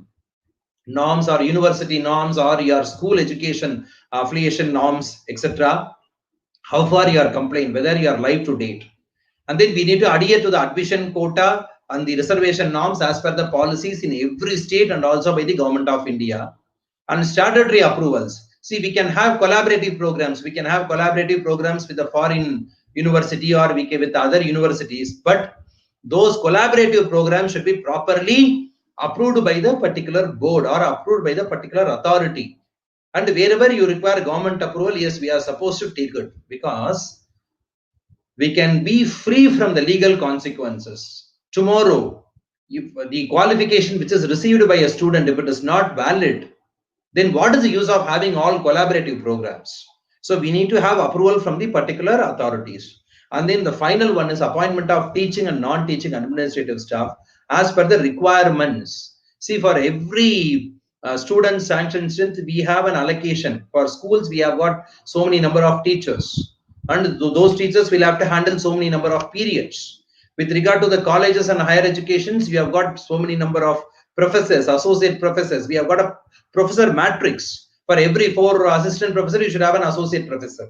norms or university norms or your school education affiliation norms, etc. How far you are compliant, whether you are live to date. And then we need to adhere to the admission quota and the reservation norms as per the policies in every state and also by the Government of India. And statutory approvals. See, we can have collaborative programs. We can have collaborative programs with the foreign university or with other universities. But those collaborative programs should be properly approved by the particular board or approved by the particular authority. And wherever you require government approval, yes, we are supposed to take it, because we can be free from the legal consequences. Tomorrow, if the qualification which is received by a student, if it is not valid, then what is the use of having all collaborative programs? So we need to have approval from the particular authorities. And then the final one is appointment of teaching and non-teaching administrative staff as per the requirements. See, for every student sanction strength, we have an allocation. For schools, we have got so many number of teachers. And those teachers will have to handle so many number of periods. With regard to the colleges and higher educations, we have got so many number of professors, associate professors. We have got a professor matrix. For every 4 assistant professor, you should have an associate professor.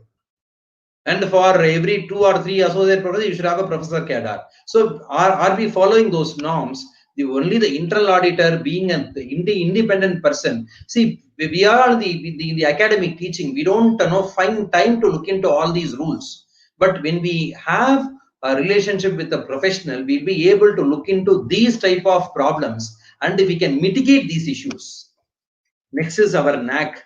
And for every 2 or 3 associate professors, you should have a professor cadre. So are we following those norms? Only the internal auditor being an independent person. See, we are in the academic teaching. We don't find time to look into all these rules. But when we have a relationship with a professional, we'll be able to look into these type of problems and we can mitigate these issues. Next is our NAC.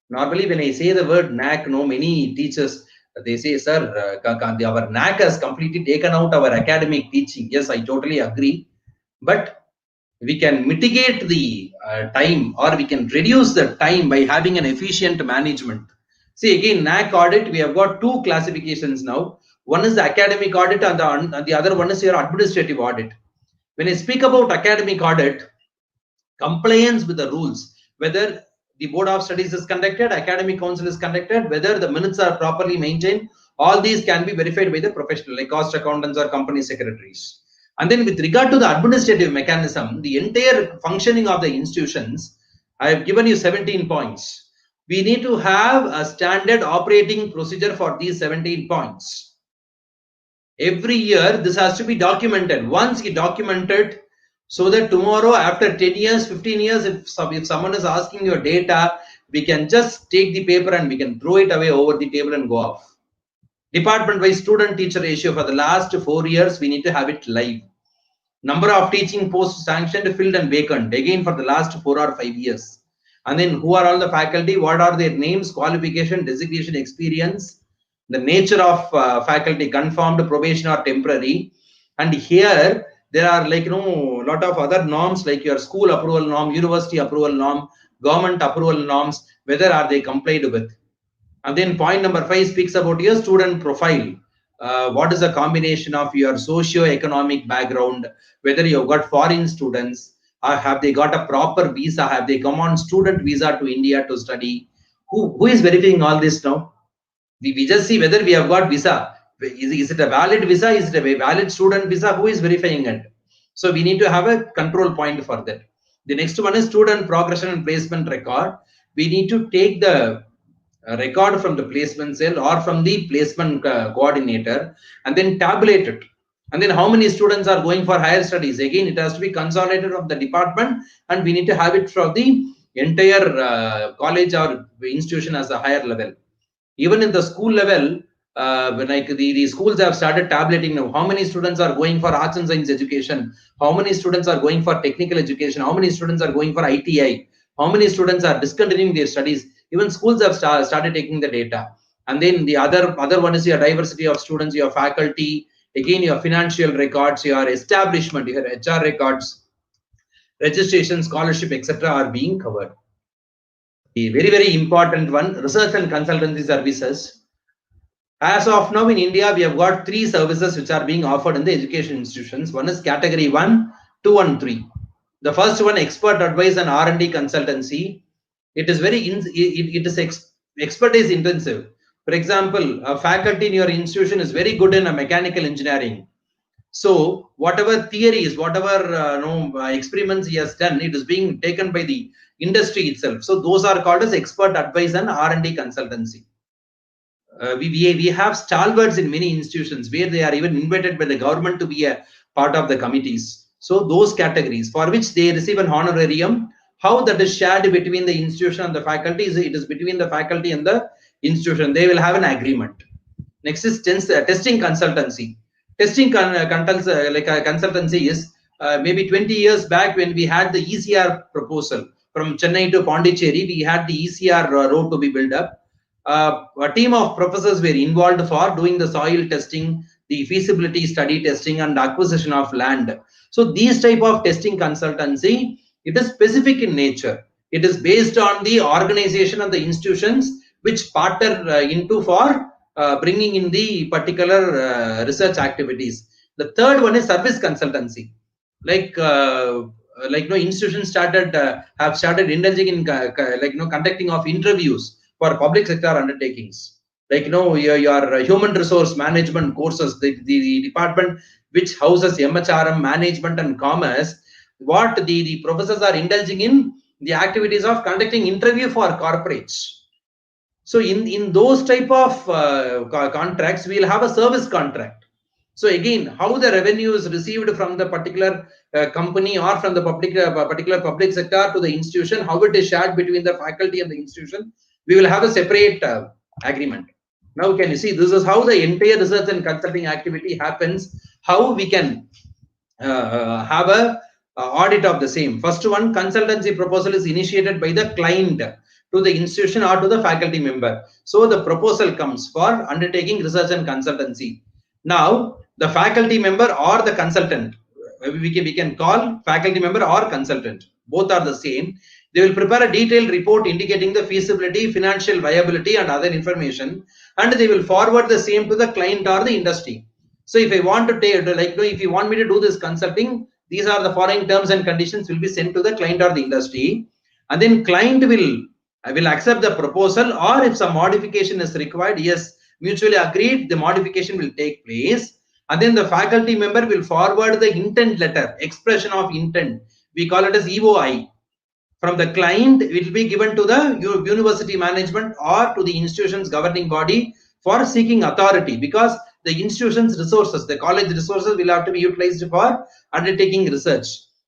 Normally, when I say the word NAC, many teachers, they say, sir, our NAC has completely taken out our academic teaching. Yes, I totally agree. But we can mitigate the time, or we can reduce the time by having an efficient management. See, again, NAC audit, we have got 2 classifications now. One is the academic audit and the other one is your administrative audit. When I speak about academic audit, compliance with the rules, whether the board of studies is conducted, academic council is conducted, whether the minutes are properly maintained, all these can be verified by the professional like cost accountants or company secretaries. And then with regard to the administrative mechanism, the entire functioning of the institutions, I have given you 17 points. We need to have a standard operating procedure for these 17 points. Every year, this has to be documented. Once you document it, so that tomorrow, after 10 years, 15 years, if someone is asking your data, we can just take the paper and we can throw it away over the table and go off. Department-wise student-teacher ratio for the last 4 years, we need to have it live. Number of teaching posts sanctioned, filled and vacant, again for the last 4 or 5 years. And then who are all the faculty, what are their names, qualification, designation, experience, the nature of faculty, confirmed, probation or temporary. And here there are lot of other norms like your school approval norm, university approval norm, government approval norms, whether are they complied with. And then point number 5 speaks about your student profile. What is the combination of your socio-economic background, whether you've got foreign students, Have they got a proper visa? Have they come on student visa to India to study? Who is verifying all this now? We just see whether we have got visa. Is it a valid visa? Is it a valid student visa? Who is verifying it? So we need to have a control point for that. The next one is student progression and placement record. We need to take the record from the placement cell or from the placement coordinator and then tabulate it. And then how many students are going for higher studies? Again, it has to be consolidated from the department, and we need to have it from the entire college or institution as a higher level. Even in the school level, when the schools have started tabulating now, how many students are going for arts and science education, how many students are going for technical education, how many students are going for ITI, how many students are discontinuing their studies. Even schools have started taking the data. And then the other one is your diversity of students, your faculty, again your financial records, your establishment, your HR records, registration, scholarship, etc. are being covered. The very important one, research and consultancy services. As of now in India, we have got 3 services which are being offered in the education institutions. One is category 1, 2 and 3. The first one, expert advice and R&D consultancy. It is expertise intensive. For example, a faculty in your institution is very good in a mechanical engineering. So whatever theories, whatever experiments he has done, it is being taken by the industry itself. So those are called as expert advice and R&D consultancy. We have stalwarts in many institutions where they are even invited by the government to be a part of the committees. So those categories for which they receive an honorarium, how that is shared between the institution and the faculty, it is between the faculty and the institution. They will have an agreement. Next is testing consultancy. Testing consultancy is maybe 20 years back when we had the ECR proposal from Chennai to Pondicherry. We had the ECR road to be built up. A team of professors were involved for doing the soil testing, the feasibility study testing, and acquisition of land. So these type of testing consultancy, it is specific in nature. It is based on the organization and the institutions which partner into for bringing in the particular research activities. The third one is service consultancy. Institutions have started indulging in conducting of interviews for public sector undertakings. Your human resource management courses, the department which houses MHRM, management and commerce, what the professors are indulging in the activities of conducting interview for corporates. So in those type of contracts, we will have a service contract. So again, how the revenue is received from the particular company or from the particular public sector to the institution, how it is shared between the faculty and the institution, we will have a separate agreement. Now can you see, this is how the entire research and consulting activity happens, how we can have a audit of the same. First one, consultancy proposal is initiated by the client to the institution or to the faculty member. So the proposal comes for undertaking research and consultancy. Now the faculty member or the consultant, we can call faculty member or consultant, both are the same. They will prepare a detailed report indicating the feasibility, financial viability and other information, and they will forward the same to the client or the industry. So if I want to take, if you want me to do this consulting, these are the following terms and conditions will be sent to the client or the industry, and then client will accept the proposal, or if some modification is required, yes, mutually agreed, the modification will take place, and then the faculty member will forward the intent letter, expression of intent, we call it as EOI, from the client. It will be given to the university management or to the institution's governing body for seeking authority, because the institution's resources, the college resources will have to be utilized for undertaking research,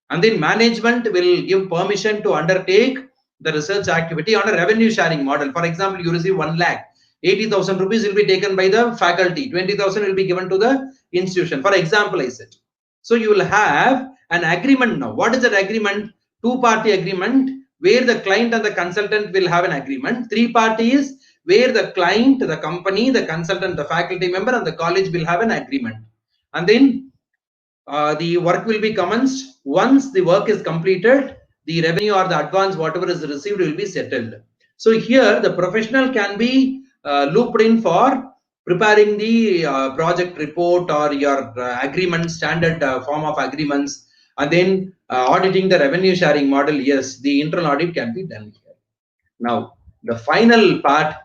and then management will give permission to undertake the research activity on a revenue sharing model. For example, you receive 1 lakh, 80,000 rupees will be taken by the faculty, 20,000 will be given to the institution, for example I said. So you will have an agreement now. What is that agreement? 2-party agreement, where the client and the consultant will have an agreement. 3 parties, where the client, the company, the consultant, the faculty member and the college will have an agreement. And then the work will be commenced. Once the work is completed, the revenue or the advance, whatever is received, will be settled. So here the professional can be looped in for preparing the project report or your agreement, standard form of agreements, And then auditing the revenue sharing model, yes, the internal audit can be done here. Now, the final part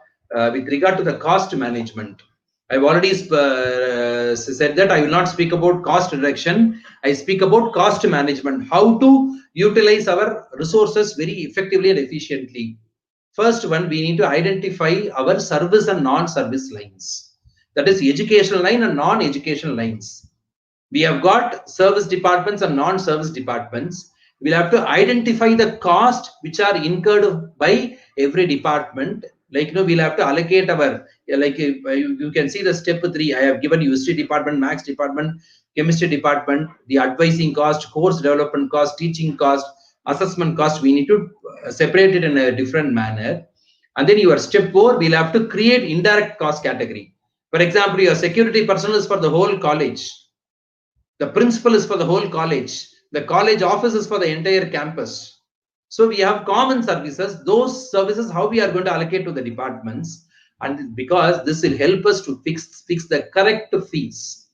with regard to the cost management, I've already said that I will not speak about cost reduction. I speak about cost management, how to utilize our resources very effectively and efficiently. First one, we need to identify our service and non-service lines. That is educational line and non-educational lines. We have got service departments and non-service departments. We'll have to identify the cost which are incurred by every department. Like, we'll have to allocate our, like, you can see the step 3. I have given you history department, maths department, chemistry department, the advising cost, course development cost, teaching cost, assessment cost. We need to separate it in a different manner. And then your step 4, we'll have to create indirect cost category. For example, your security personnel is for the whole college. The principal is for the whole college. The college office is for the entire campus. So we have common services. Those services, how we are going to allocate to the departments, and because this will help us to fix the correct fees.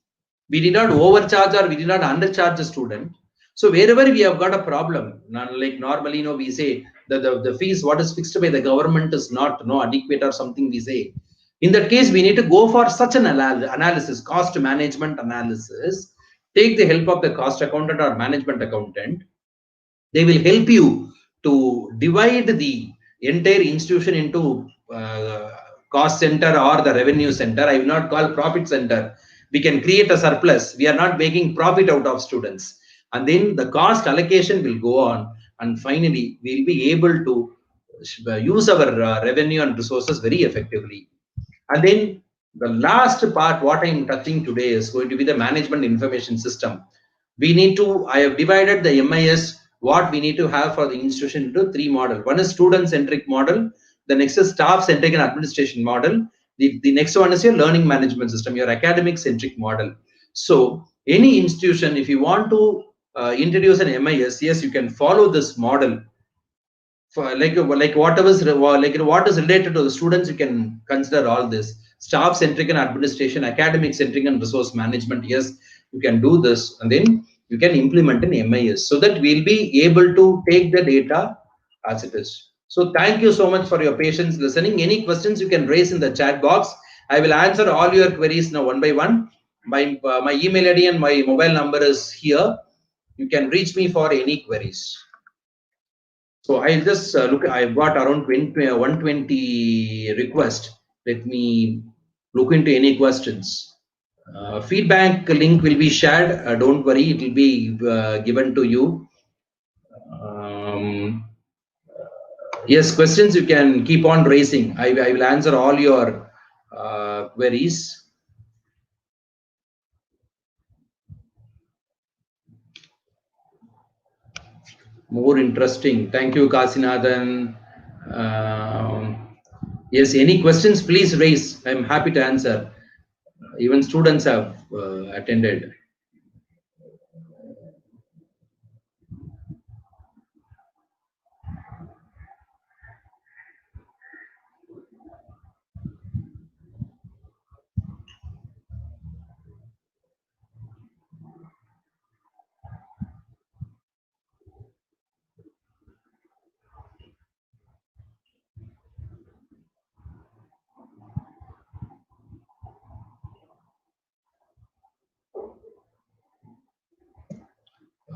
We did not overcharge or we did not undercharge the student. So wherever we have got a problem, like normally, we say the fees what is fixed by the government is not adequate or something, we say. In that case, we need to go for such an analysis, cost management analysis. Take the help of the cost accountant or management accountant. They will help you to divide the entire institution into cost center or the revenue center. I will not call profit center. We can create a surplus. We are not making profit out of students. And then the cost allocation will go on. And finally, we will be able to use our revenue and resources very effectively. And then the last part, what I am touching today, is going to be the management information system. We need to, I have divided the MIS, what we need to have for the institution, into 3 models. One is student-centric model. The next is staff-centric and administration model. The next one is your learning management system, your academic-centric model. So any institution, if you want to introduce an MIS, yes, you can follow this model. For like whatever is what is related to the students, you can consider all this. Staff centric and administration, academic centric and resource management, yes, you can do this, and then you can implement an MIS so that we'll be able to take the data as it is. So thank you so much for your patience listening. Any questions you can raise in the chat box. I will answer all your queries now one by one. My email ID and my mobile number is here. You can reach me for any queries. So I'll just look. I've got around 120 requests. Let me look into any questions. Feedback link will be shared. Don't worry, it will be given to you. Yes, questions you can keep on raising. I will answer all your queries. More interesting. Thank you, Kasinathan. Yes, any questions, please raise. I'm happy to answer. Even students have attended.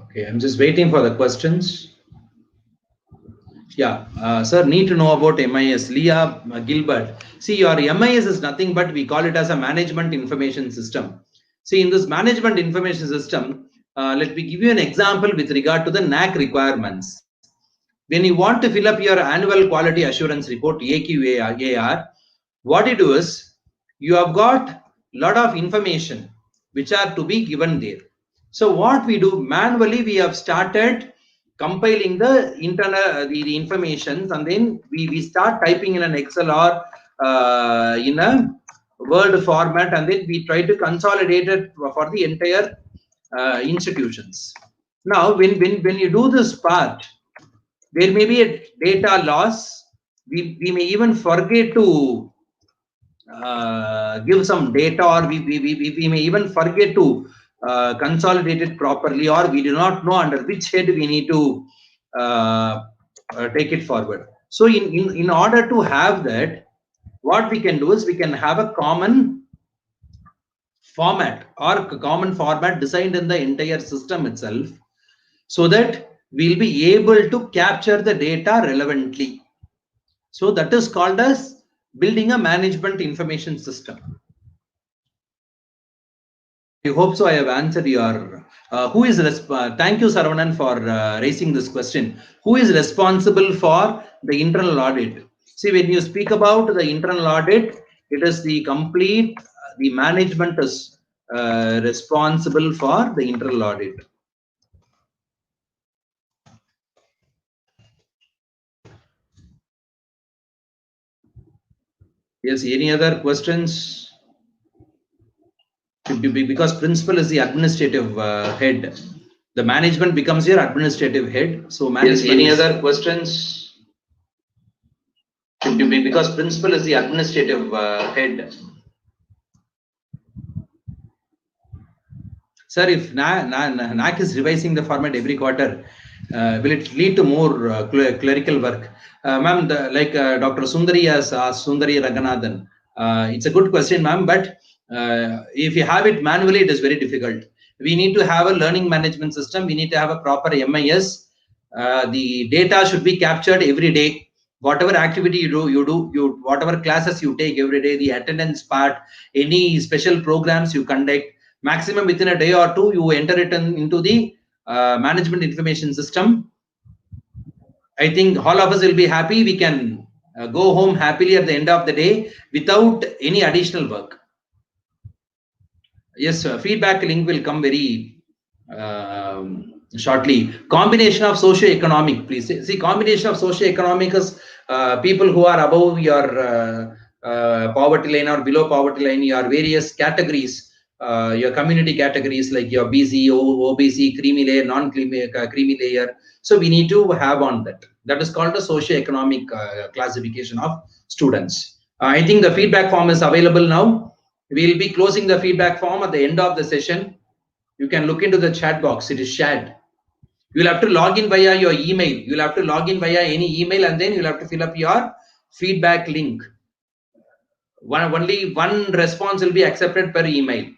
Okay, I'm just waiting for the questions. Yeah, sir, need to know about MIS. Leah Gilbert. See, your MIS is nothing but we call it as a management information system. See, in this management information system, let me give you an example with regard to the NAC requirements. When you want to fill up your annual quality assurance report, AQAR, what you do is you have got a lot of information which are to be given there. So what we do manually, we have started compiling the internal the information, and then we start typing in an Excel or in a Word format, and then we try to consolidate it for the entire institutions. Now, when you do this part, there may be a data loss. We may even forget to give some data, or we may even forget to consolidate it properly, or we do not know under which head we need to take it forward. So in order to have that, what we can do is we can have a common format designed in the entire system itself, so that we'll be able to capture the data relevantly. So that is called as building a management information system. I hope so I have answered your thank you, Saravanan, for raising this question. Who is responsible for the internal audit? See, when you speak about the internal audit, it is the complete, the management is responsible for the internal audit. Yes, any other questions? Because principal is the administrative head. The management becomes your administrative head. So management. Yes, any other questions? Because principal is the administrative head. Sir, if NAC is revising the format every quarter, will it lead to more clerical work? Ma'am, like Dr. Sundari has asked, Sundari Raganathan, it's a good question, ma'am, but if you have it manually, it is very difficult. We need to have a learning management system. We need to have a proper MIS. The data should be captured every day. Whatever activity you do, whatever classes you take every day, the attendance part, any special programs you conduct, maximum within a day or two, you enter it into the management information system. I think all of us will be happy. We can go home happily at the end of the day without any additional work. Yes, feedback link will come very shortly. Combination of socio-economic, please. See, combination of socio-economic is people who are above your poverty line or below poverty line, your various categories, your community categories like your BC, OBC, creamy layer, non-creamy layer. So we need to have on that. That is called the socio-economic classification of students. I think the feedback form is available now. We'll be closing the feedback form at the end of the session. You can look into the chat box. It is shared. You'll have to log in via your email. You'll have to log in via any email, and then you'll have to fill up your feedback link. Only one response will be accepted per email.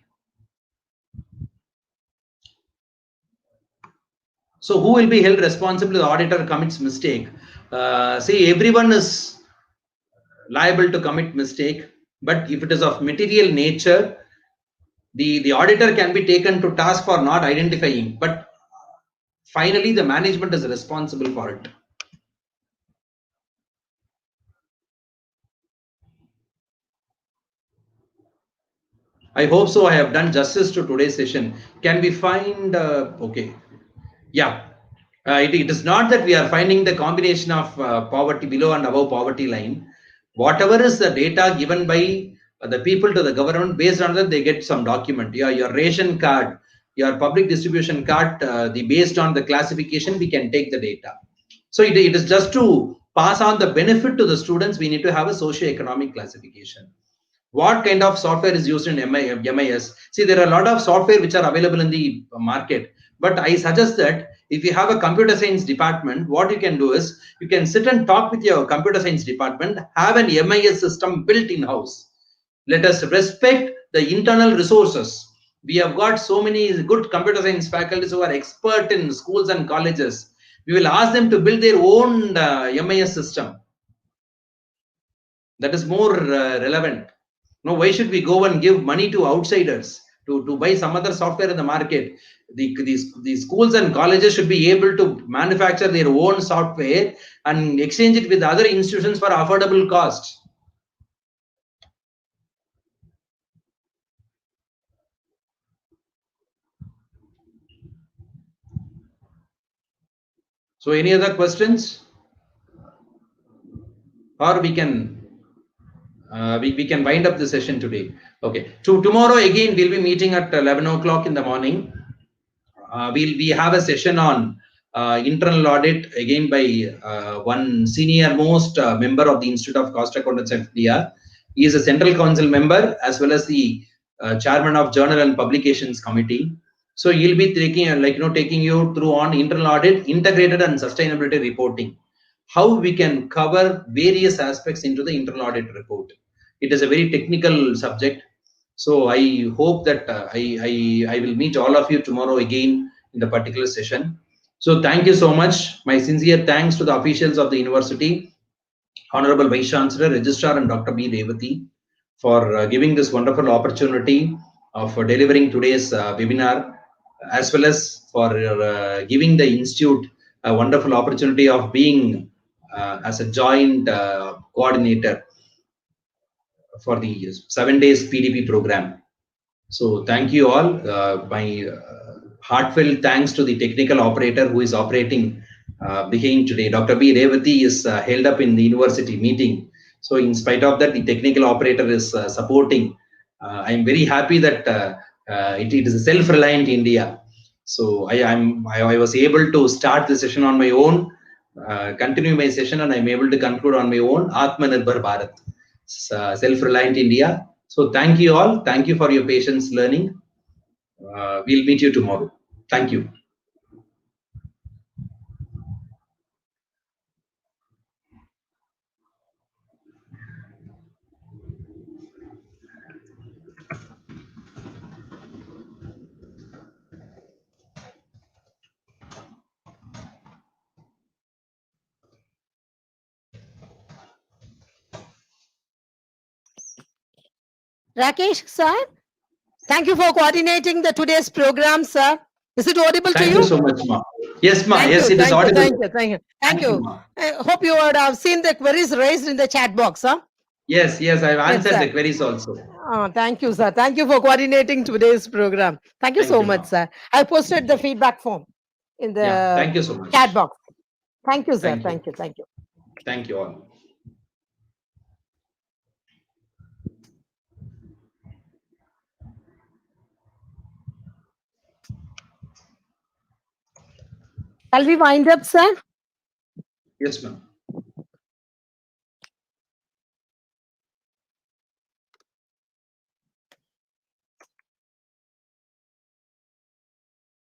So who will be held responsible if the auditor commits mistake? See, everyone is liable to commit mistake, but if it is of material nature, the auditor can be taken to task for not identifying, but finally the management is responsible for it. I hope so I have done justice to today's session. Can we find okay, yeah, it is not that we are finding the combination of poverty below and above poverty line. Whatever is the data given by the people to the government, based on that they get some document. Yeah, your ration card, your public distribution card, based on the classification we can take the data. So it is just to pass on the benefit to the students. We need to have a socio-economic classification. What kind of software is used in MIS? See, there are a lot of software which are available in the market, but I suggest that if you have a computer science department, what you can do is you can sit and talk with your computer science department, have an MIS system built in-house. Let us respect the internal resources. We have got so many good computer science faculties who are expert in schools and colleges. We will ask them to build their own MIS system. That is more relevant. No, why should we go and give money to outsiders to buy some other software in the market? The schools and colleges should be able to manufacture their own software and exchange it with other institutions for affordable cost. So any other questions? Or we can we can wind up the session today. Okay. Tomorrow again we'll be meeting at 11 o'clock in the morning. We have a session on internal audit again by one senior most member of the Institute of Cost Accountants of India. He is a Central Council member as well as the chairman of Journal and Publications Committee. So he'll be taking you through on internal audit, integrated and sustainability reporting. How we can cover various aspects into the internal audit report. It is a very technical subject. So I hope that I will meet all of you tomorrow again in the particular session. So thank you so much. My sincere thanks to the officials of the university, Honorable Vice Chancellor, Registrar, and Dr. B. Revati for giving this wonderful opportunity of delivering today's webinar, as well as for giving the institute a wonderful opportunity of being as a joint coordinator for the 7 days PDP program. So thank you all. My heartfelt thanks to the technical operator who is operating behind today. Dr. B. Revati is held up in the university meeting. So in spite of that, the technical operator is supporting. I am very happy that it is a self-reliant India. So I was able to start the session on my own, continue my session, and I'm able to conclude on my own. Atmanirbhar Bharat, self-reliant India. So thank you all. Thank you for your patience learning. We'll meet you tomorrow. Thank you. Rakesh, sir, thank you for coordinating the today's program, sir. Is it audible to you? Thank you so much, ma. Yes, ma. Thank Yes, you, it is audible. Thank you. Ma. I hope you would have seen the queries raised in the chat box, huh? Yes, I've answered sir. the queries also. Thank you, sir. Thank you for coordinating today's program. Thank you so much, sir. I posted the feedback form in the thank you so much. chat box. Thank you, sir. Thank you. Thank you. Thank you all. Shall we wind up, sir? Yes, ma'am.